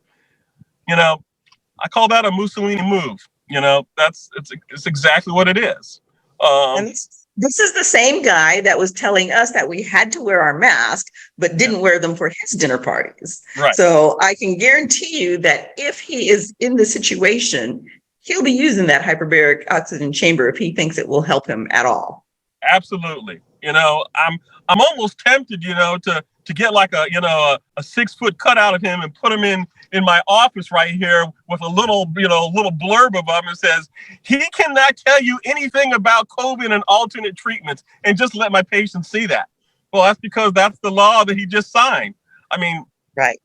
I call that a Mussolini move. It's exactly what it is. And this is the same guy that was telling us that we had to wear our mask, but didn't wear them for his dinner parties. Right. So I can guarantee you that if he is in the situation, he'll be using that hyperbaric oxygen chamber if he thinks it will help him at all. Absolutely. I'm almost tempted, to get like a 6-foot cutout of him and put him in my office right here with a little blurb of him. It says, he cannot tell you anything about COVID and alternate treatments, and just let my patients see that. Well, that's because that's the law that he just signed. I mean, right.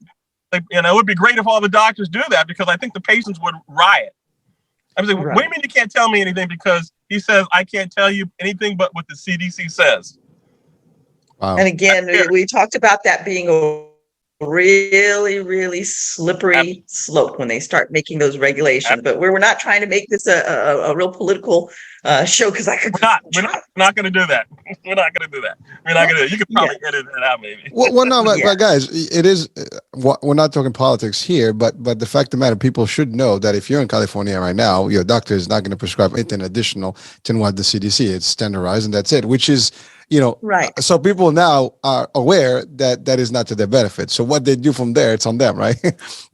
It would be great if all the doctors do that, because I think the patients would riot. I was like, What do you mean you can't tell me anything? Because he says, I can't tell you anything but what the CDC says. Wow. And again, we talked about that being really, really slippery slope when they start making those regulations. But we're not trying to make this a real political show, because I could. We're not going to do that. We're not going to do that. We're not going to. You could probably edit that out, maybe. Well, no, but guys, it is. We're not talking politics here, but the fact of the matter, people should know that if you're in California right now, your doctor is not going to prescribe anything additional to what the CDC. It's standardized, and that's it. Which is, right. So people now are aware that that is not to their benefit. So what they do from there, it's on them, right?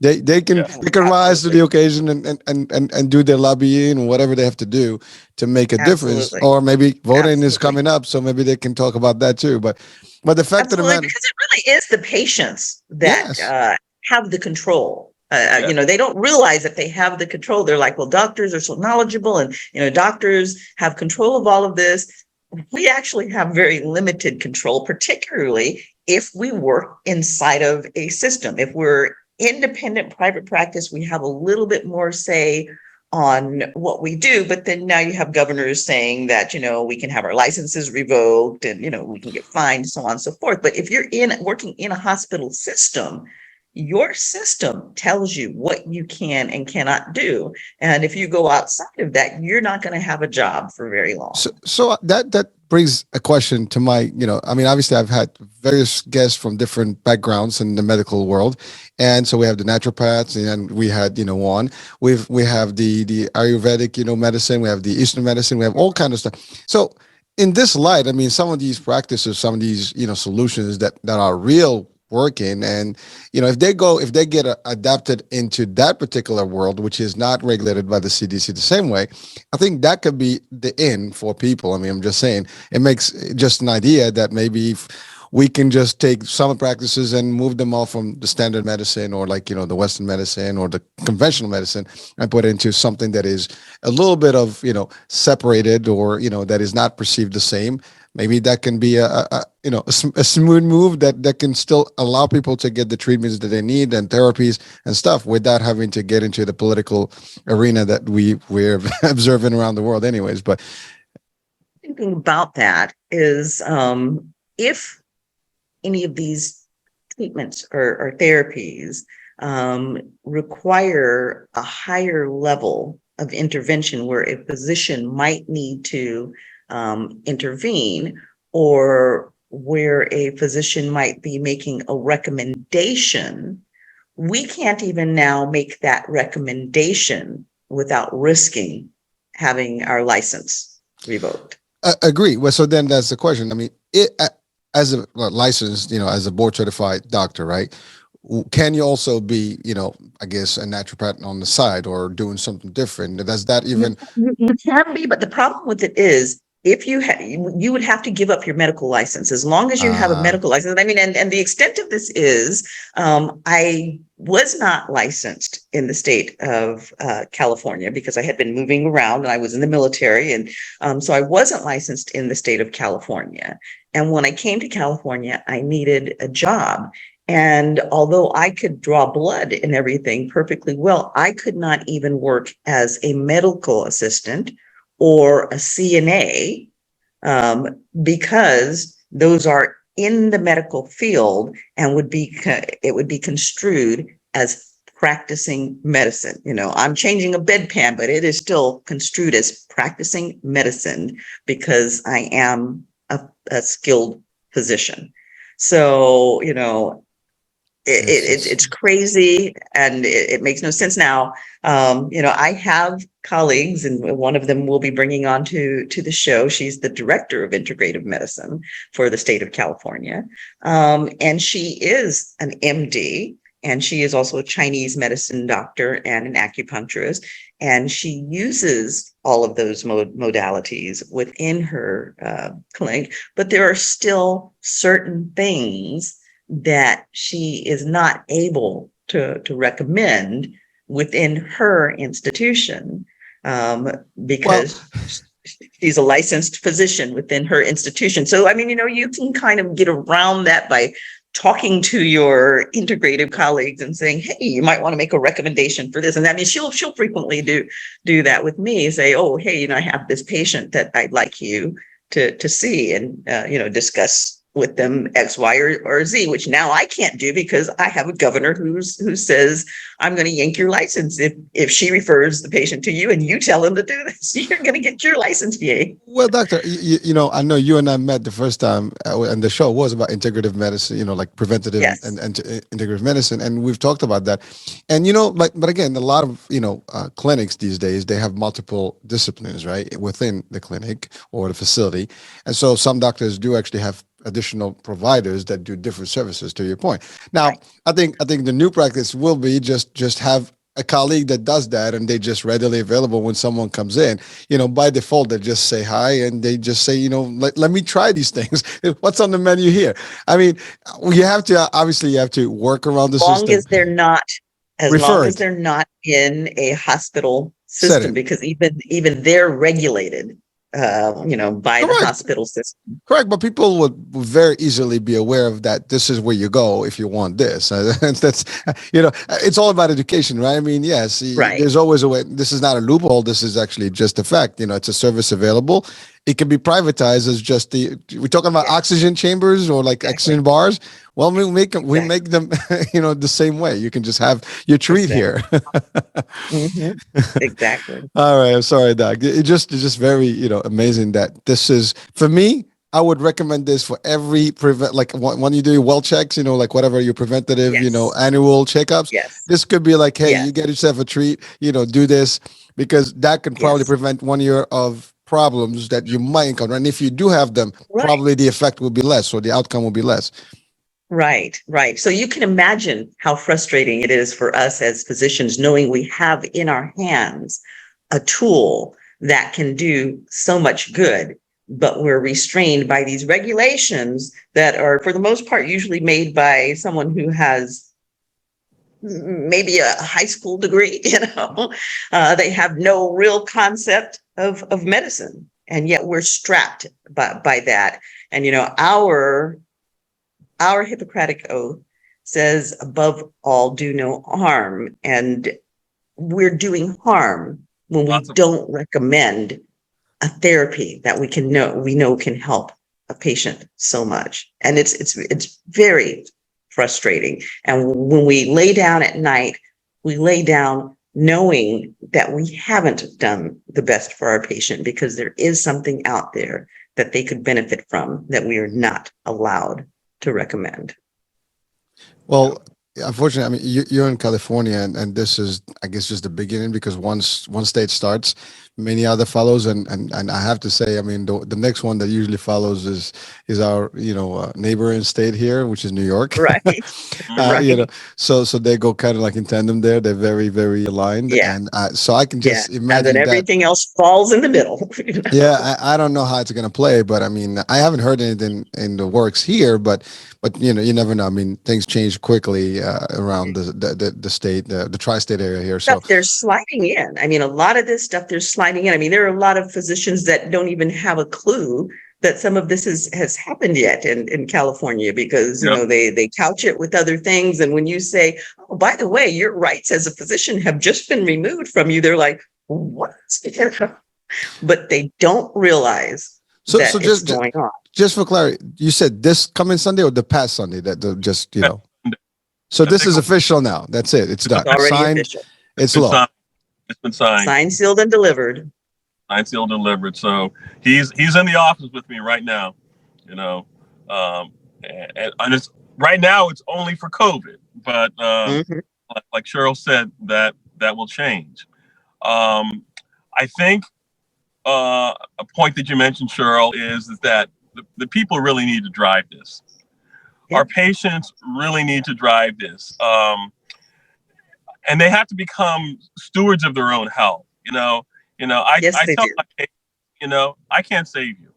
they can rise to the occasion and do their lobbying and whatever they have to do to make a difference. Or maybe voting is coming up, so maybe they can talk about that too. But the fact of the matter, because it really is the patients that have the control. They don't realize that they have the control. They're like, well, doctors are so knowledgeable, and doctors have control of all of this. We actually have very limited control, particularly if we work inside of a system. If we're independent private practice, we have a little bit more say on what we do. But then now you have governors saying that, we can have our licenses revoked, and, we can get fined, so on and so forth. But if you're working in a hospital system, your system tells you what you can and cannot do. And if you go outside of that, you're not going to have a job for very long. So that brings a question to my, obviously I've had various guests from different backgrounds in the medical world. And so we have the naturopaths, and we had, one, we have the Ayurvedic, medicine, we have the Eastern medicine, we have all kinds of stuff. So in this light, some of these practices, some of these, solutions that are real working, and if they get adapted into that particular world, which is not regulated by the CDC the same way, I think that could be the in for people. I'm just saying, it makes just an idea that maybe if we can just take some practices and move them all from the standard medicine, or the Western medicine or the conventional medicine, and put it into something that is a little bit of separated, or that is not perceived the same. Maybe that can be a smooth move that can still allow people to get the treatments that they need and therapies and stuff without having to get into the political arena that we're observing around the world anyways. But thinking about that is, if any of these treatments or therapies require a higher level of intervention, where a physician might need to intervene, or where a physician might be making a recommendation, we can't even now make that recommendation without risking having our license revoked. Agree. Well, so then that's the question. As a licensed, as a board certified doctor, right? Can you also be, I guess, a naturopath on the side, or doing something different? Does that even? You can be, but the problem with it is, if you would have to give up your medical license, as long as you have a medical license. And the extent of this is, I was not licensed in the state of California, because I had been moving around and I was in the military. And so I wasn't licensed in the state of California. And when I came to California, I needed a job. And although I could draw blood and everything perfectly well, I could not even work as a medical assistant or a CNA, because those are in the medical field and it would be construed as practicing medicine. I'm changing a bedpan, but it is still construed as practicing medicine, because I am a skilled physician. So, it's crazy, and it makes no sense now. I have colleagues, and one of them we'll be bringing on to the show. She's the director of integrative medicine for the state of California. And she is an MD, and she is also a Chinese medicine doctor and an acupuncturist. And she uses all of those modalities within her clinic, but there are still certain things that she is not able to recommend within her institution, because she's a licensed physician within her institution. So, you can kind of get around that by talking to your integrative colleagues and saying, hey, you might want to make a recommendation for this. And she'll frequently do that with me, say, oh, hey, I have this patient that I'd like you to see, and, discuss with them X, Y, or Z, which now I can't do because I have a governor who says I'm going to yank your license if she refers the patient to you and you tell them to do this. You're going to get your license yanked. Well, doctor, you know, I know you and I met the first time, and the show was about integrative medicine, you know, like preventative Yes. and integrative medicine, and we've talked about that. And you know, but again, a lot of clinics these days, they have multiple disciplines, right, within the clinic or the facility, and so some doctors do actually have additional providers that do different services. To your point, now, Right. I think the new practice will be just have a colleague that does that, and they just readily available when someone comes in. You know, by default, they just say hi and they just say, you know, let me try these things. What's on the menu here? I mean, you have to obviously you have to work around the As long system. as they're not, as long Referred. as they're not in a hospital system, Setting. because even they're regulated, by the Correct. hospital system. Correct, but people would very easily be aware of that. This is where you go if you want this. That's it's all about education, right? I mean, yes, Right. there's always a way. This is not a loophole. This is actually just a fact. You know, it's a service available. It can be privatized as just we're talking about oxygen chambers or like oxygen bars. Well, we make them the same way. You can just have your treat here. Exactly. All right, I'm sorry, Doc. It's just very amazing that this is for me. I would recommend this for every when you do your well checks, like whatever your preventative, annual checkups. Yes. This could be like, hey, you get yourself a treat, do this, because that can probably prevent 1 year of problems that you might encounter. And if you do have them, probably the effect will be less or the outcome will be less. Right. So you can imagine how frustrating it is for us as physicians, knowing we have in our hands a tool that can do so much good, but we're restrained by these regulations that are, for the most part, usually made by someone who has maybe a high school degree. They have no real concept of medicine, and yet we're strapped by that. And our Hippocratic Oath says, above all, do no harm. And we're doing harm when we don't recommend a therapy that we know can help a patient so much. And it's very frustrating. And when we lay down at night, we lay down knowing that we haven't done the best for our patient, because there is something out there that they could benefit from that we are not allowed to recommend. Well, unfortunately, I mean, you're in California, and this is, I guess, just the beginning, because once one state starts, many other follows, and I have to say, I mean, the next one that usually follows is our neighboring state here, which is New York. Right. So they go kind of like in tandem there. They're very, very aligned. Yeah. And so I can just imagine and then everything else falls in the middle. Yeah, I don't know how it's going to play, but I mean, I haven't heard anything in the works here, but you never know. I mean, things change quickly around the state, the tri-state area here. So they're sliding in. I mean, a lot of this stuff they're sliding in. I mean, there are a lot of physicians that don't even have a clue that some of this has happened yet in California, because they couch it with other things. And when you say, oh, by the way, your rights as a physician have just been removed from you, they're like, what? But they don't realize that it's going on. Just for clarity, you said this coming Sunday or the past Sunday? So this is official now. That's it. It's done. It's already signed. official. It's law. It's been signed. Signed, sealed, and delivered. Signed, sealed, and delivered. So he's in the office with me right now. And it's right now it's only for COVID, but like Cheryl said, that will change. I think a point that you mentioned, Cheryl, is that the people really need to drive this. Our patients really need to drive this. And they have to become stewards of their own health. I tell my patients, I can't save you.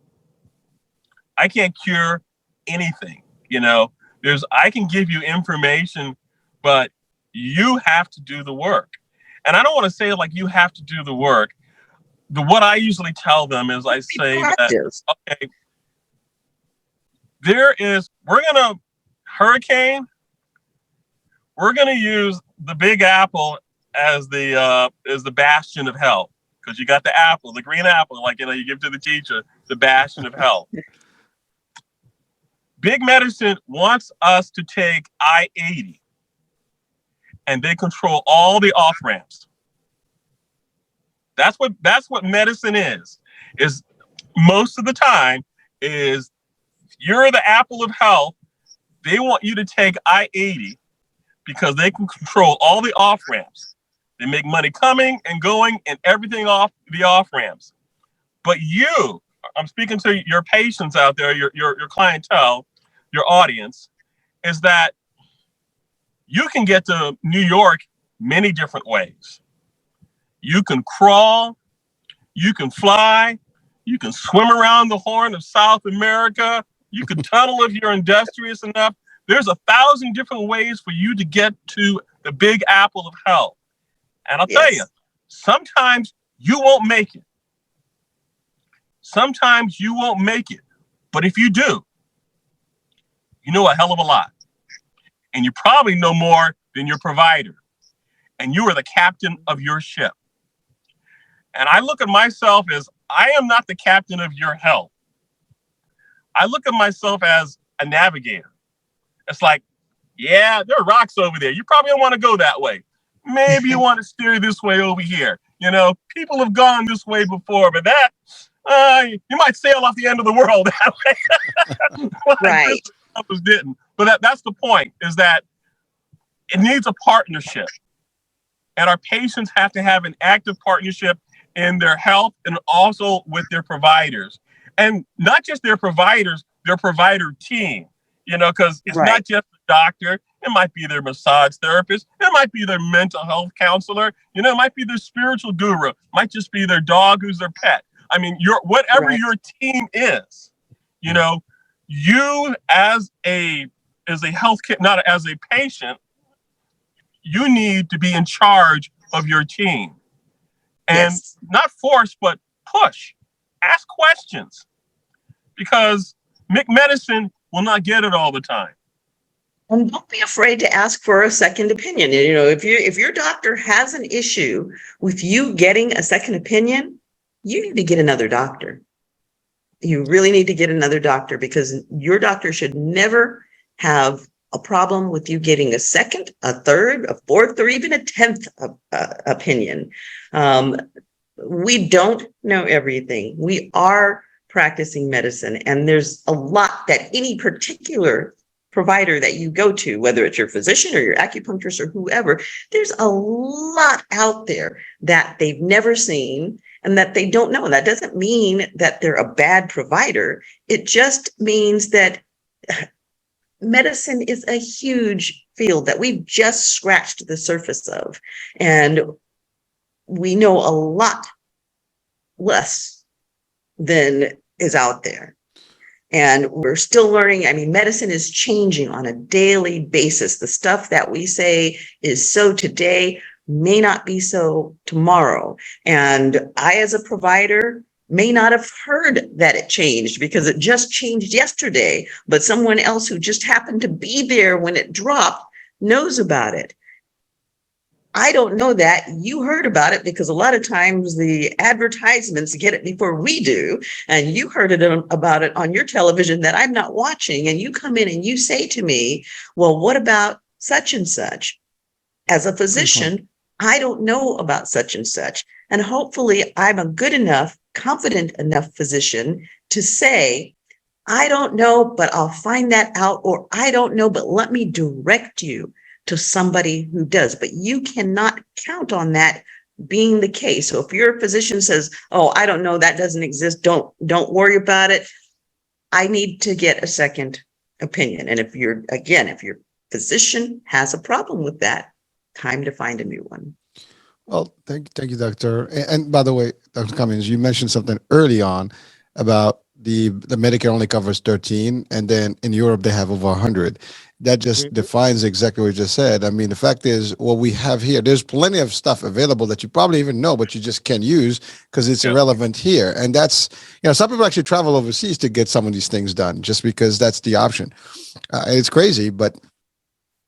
I can't cure anything. I can give you information, but you have to do the work. And I don't want to say like you have to do the work. What I usually tell them is I say that, okay, we're going to hurricane. We're going to use the Big Apple as the bastion of health, because you got the apple, the green apple, like you give to the teacher, the bastion of health. Big medicine wants us to take I-80, and they control all the off ramps. That's what medicine is most of the time is you're the apple of health. They want you to take I-80 because they can control all the off ramps. They make money coming and going and everything off the off ramps. But I'm speaking to your patients out there, your clientele, your audience, is that you can get to New York many different ways. You can crawl, you can fly, you can swim around the Horn of South America, you can tunnel if you're industrious enough. There's 1,000 different ways for you to get to the big apple of health. And I'll tell you, sometimes you won't make it. Sometimes you won't make it. But if you do, you know a hell of a lot. And you probably know more than your provider. And you are the captain of your ship. And I look at myself as I am not the captain of your health. I look at myself as a navigator. It's like, yeah, there are rocks over there. You probably don't want to go that way. Maybe you want to steer this way over here. You know, people have gone this way before, but that, you might sail off the end of the world that way. Right. Others didn't. But that's the point, is that it needs a partnership. And our patients have to have an active partnership in their health and also with their providers. And not just their providers, their provider team, you know, because it's not just the doctor. It might be their massage therapist. It might be their mental health counselor. You know, it might be their spiritual guru. It might just be their dog who's their pet. I mean, whatever your team is, you know, you as a healthcare, not as a patient, you need to be in charge of your team. And not force, but push. Ask questions. Because medicine will not get it all the time. And don't be afraid to ask for a second opinion. You know, if your doctor has an issue with you getting a second opinion, you need to get another doctor. You really need to get another doctor, because your doctor should never have a problem with you getting a second, a third, a fourth, or even a 10th opinion. We don't know everything. We are practicing medicine, and there's a lot that any particular provider that you go to, whether it's your physician or your acupuncturist or whoever, there's a lot out there that they've never seen and that they don't know. That doesn't mean that they're a bad provider. It just means that medicine is a huge field that we've just scratched the surface of. And we know a lot less than is out there. And we're still learning. I mean, medicine is changing on a daily basis. The stuff that we say is so today may not be so tomorrow. And I, as a provider, may not have heard that it changed because it just changed yesterday, but someone else who just happened to be there when it dropped knows about it. I don't know that. You heard about it because a lot of times the advertisements get it before we do. And you heard about it on your television that I'm not watching. And you come in and you say to me, well, what about such and such? As a physician, I don't know about such and such. And hopefully I'm a good enough, confident enough physician to say, I don't know, but I'll find that out. Or I don't know, but let me direct you to somebody who does. But you cannot count on that being the case. So if your physician says, oh, I don't know, that doesn't exist, don't worry about it, I need to get a second opinion. And if your physician has a problem with that, time to find a new one. Well, thank you, Doctor. And by the way, Dr. Cummins, you mentioned something early on about the Medicare only covers 13, and then in Europe they have over 100. That just defines exactly what you just said. I mean, the fact is, what we have here, there's plenty of stuff available that you probably even know, but you just can't use because it's irrelevant here. And that's, some people actually travel overseas to get some of these things done just because that's the option. It's crazy, but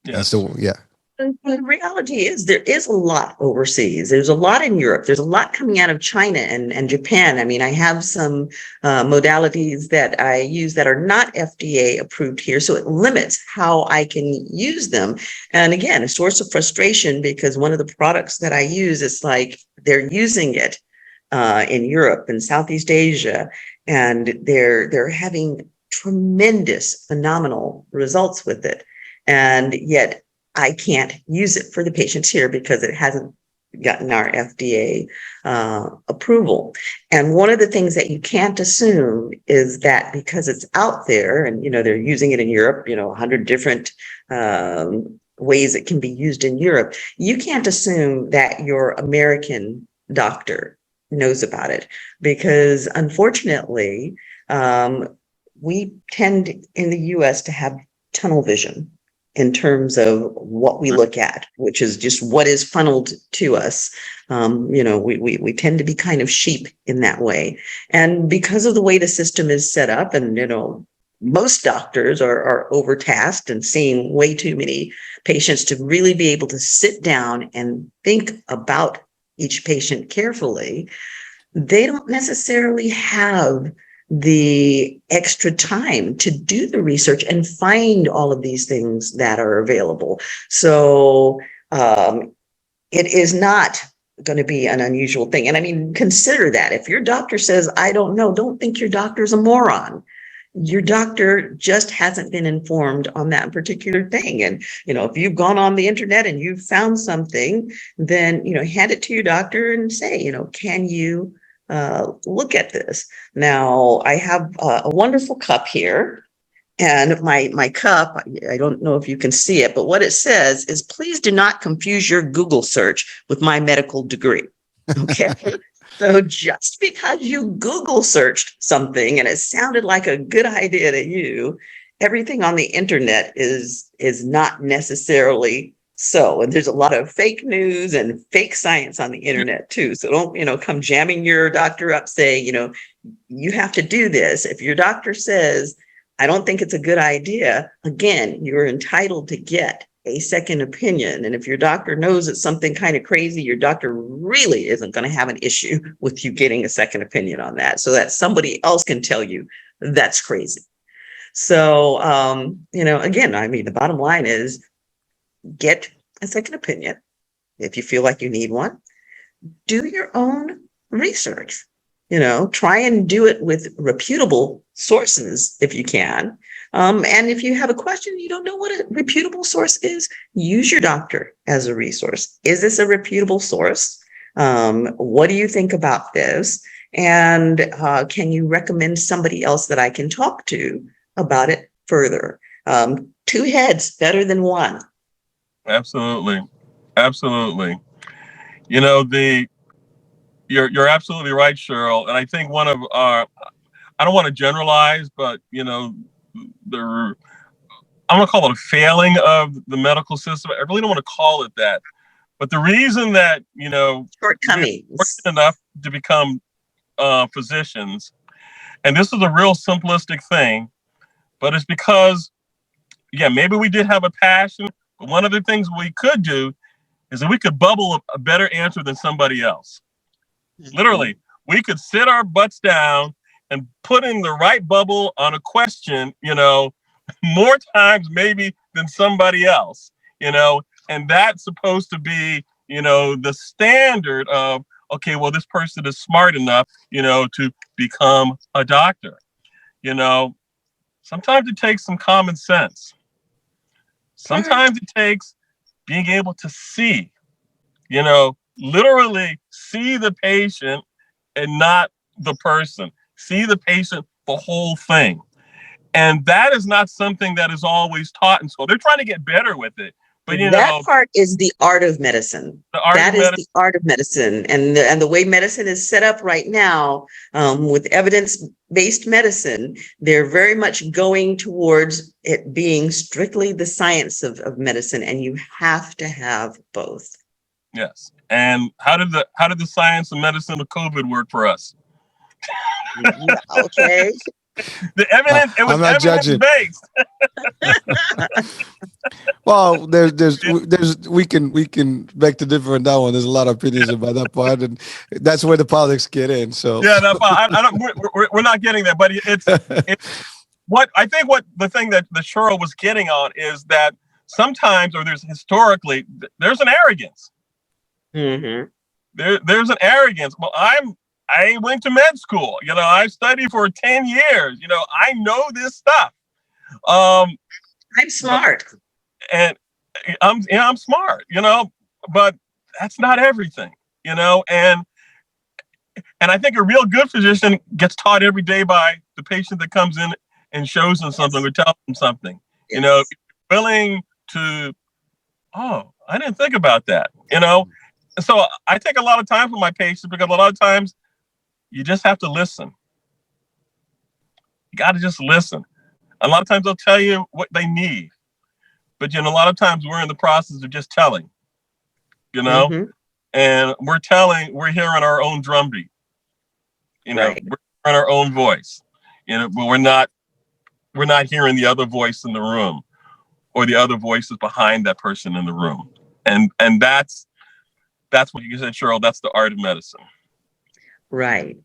that's the. And the reality is there is a lot overseas. There's a lot in Europe. There's a lot coming out of China and Japan. I mean, I have some modalities that I use that are not FDA approved here. So it limits how I can use them. And again, a source of frustration because one of the products that I use is like they're using it in Europe and Southeast Asia, and they're having tremendous, phenomenal results with it. And yet I can't use it for the patients here because it hasn't gotten our FDA approval. And one of the things that you can't assume is that because it's out there and, they're using it in Europe, 100 different ways it can be used in Europe, you can't assume that your American doctor knows about it because unfortunately, we tend in the US to have tunnel vision in terms of what we look at, which is just what is funneled to us. We tend to be kind of sheep in that way. And because of the way the system is set up and, most doctors are overtasked and seeing way too many patients to really be able to sit down and think about each patient carefully, they don't necessarily have the extra time to do the research and find all of these things that are available. So it is not going to be an unusual thing. And I mean, consider that if your doctor says, I don't know, don't think your doctor's a moron. Your doctor just hasn't been informed on that particular thing. And, if you've gone on the internet and you've found something, then, hand it to your doctor and say, can you look at this? Now, I have a wonderful cup here. And my cup, I don't know if you can see it, but what it says is, please do not confuse your Google search with my medical degree. Okay. So just because you Google searched something and it sounded like a good idea to you, everything on the internet is not necessarily so. And there's a lot of fake news and fake science on the internet too. So don't, come jamming your doctor up saying, you have to do this. If your doctor says, I don't think it's a good idea, again, you're entitled to get a second opinion. And if your doctor knows it's something kind of crazy, your doctor really isn't going to have an issue with you getting a second opinion on that, so that somebody else can tell you that's crazy. So, again, I mean, the bottom line is get a second opinion if you feel like you need one. Do your own research. Try and do it with reputable sources if you can. And if you have a question, you don't know what a reputable source is, use your doctor as a resource. Is this a reputable source? What do you think about this? And can you recommend somebody else that I can talk to about it further? Two heads better than one. Absolutely. Absolutely. You're absolutely right, Cheryl. And I think one of our, I don't want to generalize, but, I'm going to call it a failing of the medical system. I really don't want to call it that. But the reason that, shortcomings, we're fortunate enough to become physicians, and this is a real simplistic thing, but it's because, maybe we did have a passion, but one of the things we could do is that we could bubble a better answer than somebody else. Mm-hmm. Literally, we could sit our butts down and put in the right bubble on a question, more times maybe than somebody else, and that's supposed to be, the standard of, okay, well, this person is smart enough, to become a doctor. Sometimes it takes some common sense. Sometimes it takes being able to see, literally see the patient and not the person. See the patient, the whole thing. And that is not something that is always taught in school. They're trying to get better with it. But that part is the art of medicine. That is the art of medicine. And the way medicine is set up right now, with evidence-based medicine, they're very much going towards it being strictly the science of medicine. And you have to have both. Yes. And how did the science and medicine of COVID work for us? Yeah, okay. The evidence, it was evidence-based. Well, we can beg to differ on that one. There's a lot of opinions about that part, and that's where the politics get in. So Yeah, no, I don't. We're not getting there, but it's what I think. What the thing that the Cheryl was getting on is that sometimes, or there's historically, there's an arrogance. Mm-hmm. There's an arrogance. Well, I went to med school. You know, I studied for 10 years. You know, I know this stuff. I'm smart. And I'm smart, you know, but that's not everything, you know, and I think a real good physician gets taught every day by the patient that comes in and shows them something or tells them something, you know, willing to, oh, I didn't think about that, you know. So I take a lot of time for my patients because a lot of times you just have to listen. You got to just listen. A lot of times they'll tell you what they need. But, you know, a lot of times we're in the process of just telling, you know, and we're hearing our own drumbeat, you know, we're hearing our own voice, you know, but we're not hearing the other voice in the room or the other voices behind that person in the room. And that's what you said, Cheryl, that's the art of medicine. Right.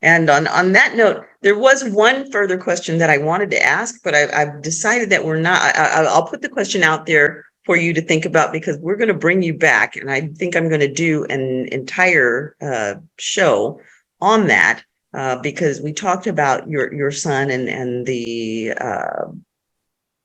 And on that note, there was one further question that I wanted to ask, but I've decided that we're not. I'll put the question out there for you to think about because we're going to bring you back, and I think I'm going to do an entire show on that because we talked about your son and the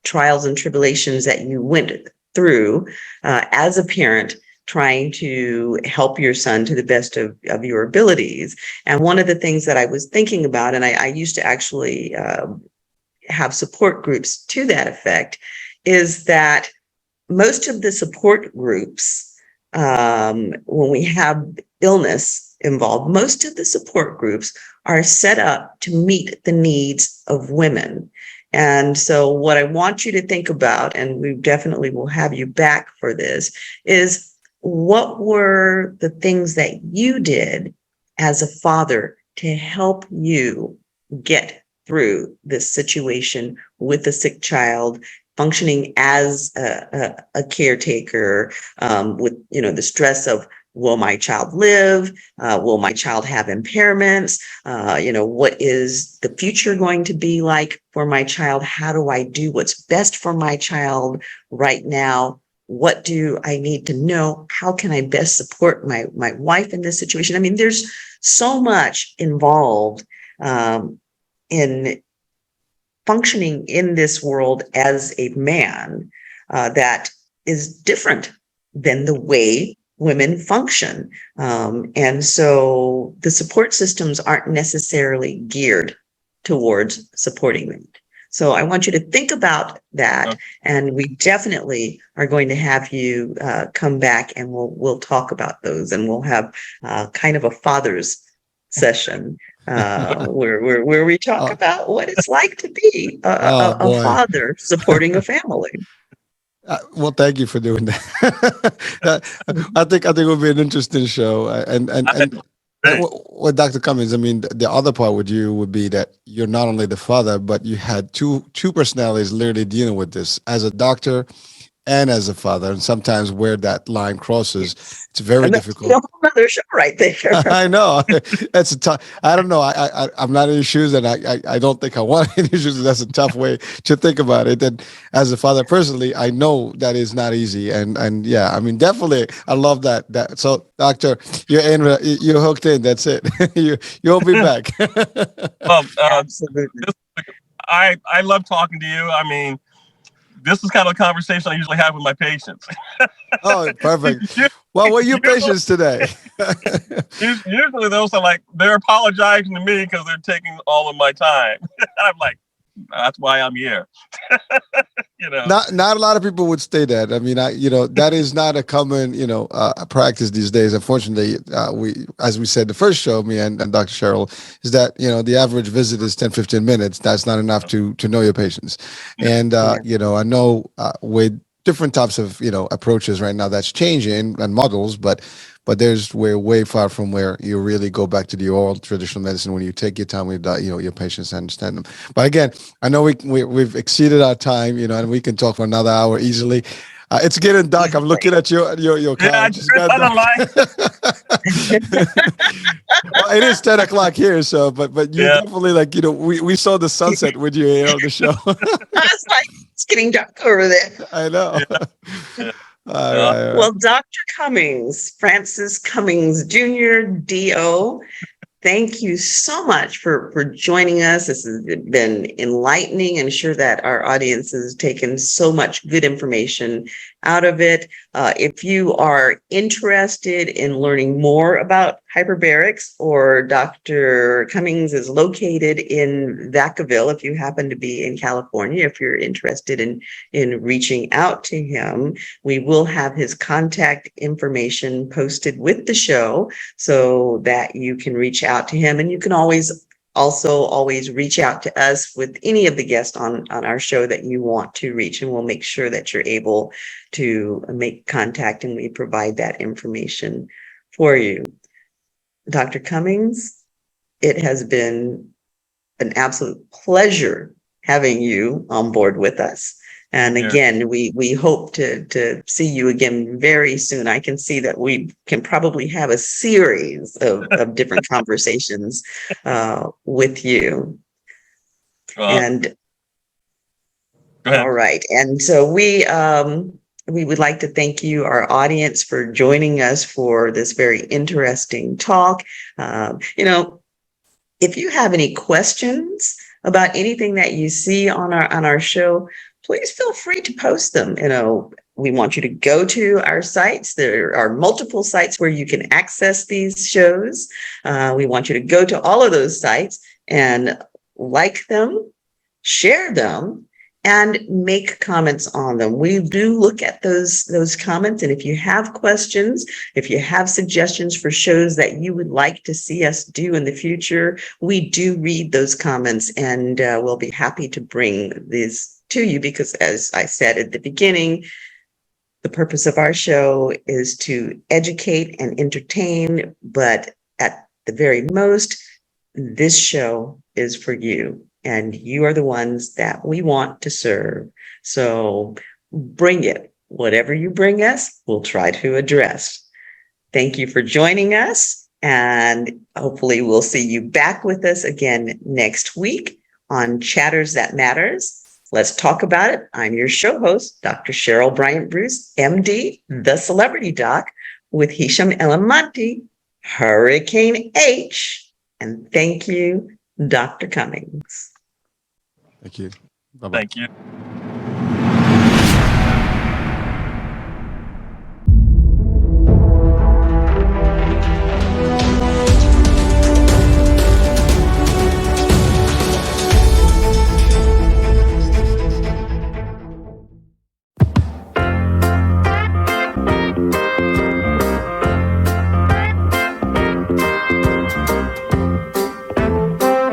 trials and tribulations that you went through as a parent, trying to help your son to the best of your abilities. And one of the things that I was thinking about, and I used to actually have support groups to that effect, is that most of the support groups, when we have illness involved, most of the support groups are set up to meet the needs of women. And so what I want you to think about, and we definitely will have you back for this, is what were the things that you did as a father to help you get through this situation with a sick child, functioning as a caretaker, with, you know, the stress of, will my child live? Will my child have impairments? You know, what is the future going to be like for my child? How do I do what's best for my child right now? What do I need to know? How can I best support my wife in this situation? I mean, there's so much involved in functioning in this world as a man that is different than the way women function. And so the support systems aren't necessarily geared towards supporting them. So I want you to think about that, and we definitely are going to have you come back, and we'll talk about those, and we'll have kind of a father's session where we talk about what it's like to be a father supporting a family. Well, thank you for doing that. I think it would be an interesting show, and what Dr. Cummins, I mean, the other part with you would be that you're not only the father, but you had two personalities literally dealing with this as a doctor and as a father, and sometimes where that line crosses, it's very difficult. That's a whole other show right there. I know. That's a tough. I don't know. I'm not in your shoes, and I don't think I want any shoes. That's a tough way to think about it. And as a father, personally, I know that is not easy. And yeah, I mean, definitely, I love that. So, doctor, you're hooked in. That's it. You'll be back. Absolutely. I love talking to you. I mean, this is kind of a conversation I usually have with my patients. Oh, perfect. Well, what are your patients today? Usually those are like, they're apologizing to me because they're taking all of my time. I'm like, that's why I'm here. You know, not a lot of people would say that. I mean, that is not a common, practice these days. Unfortunately, as we said, the first show, me and Dr. Cheryl, is that, the average visit is 10, 15 minutes. That's not enough to know your patients. And, I know with different types of, approaches right now, that's changing and models, but we're way far from where you really go back to the old traditional medicine when you take your time with your patients and understand them. But again, I know we've exceeded our time, and we can talk for another hour easily. It's getting dark. I'm looking at your Yeah, couch. It's got I don't lie. Well, it is 10 o'clock here, so but you Yeah. definitely like we saw the sunset with you here on the show. I was like, it's getting dark over there. I know. Yeah. All Yeah. right. Well, Dr. Cummings, Francis Cummings Jr., DO, thank you so much for joining us. This has been enlightening and sure that our audience has taken so much good information out of it. If you are interested in learning more about hyperbarics, or Dr. Cummings is located in Vacaville, if you happen to be in California, if you're interested in reaching out to him, we will have his contact information posted with the show so that you can reach out to him. And you can always reach out to us with any of the guests on our show that you want to reach, and we'll make sure that you're able to make contact and we provide that information for you. Dr. Cummings, it has been an absolute pleasure having you on board with us. And again, we hope to see you again very soon. I can see that we can probably have a series of different conversations with you. And all right. And so we would like to thank you, our audience, for joining us for this very interesting talk. If you have any questions about anything that you see on our show, please feel free to post them. We want you to go to our sites. There are multiple sites where you can access these shows. We want you to go to all of those sites and like them, share them, and make comments on them. We do look at those comments. And if you have questions, if you have suggestions for shows that you would like to see us do in the future, we do read those comments, and we'll be happy to bring these to you, because as I said at the beginning, the purpose of our show is to educate and entertain, but at the very most, this show is for you, and you are the ones that we want to serve. So bring it. Whatever you bring us, we'll try to address. Thank you for joining us, and hopefully we'll see you back with us again next week on Chatters That Matters. Let's talk about it. I'm your show host, Dr. Cheryl Bryant Bruce, MD, the Celebrity Doc, with Hisham Elamanti, Hurricane H. And thank you, Dr. Cummings. Thank you. Bye-bye. Thank you.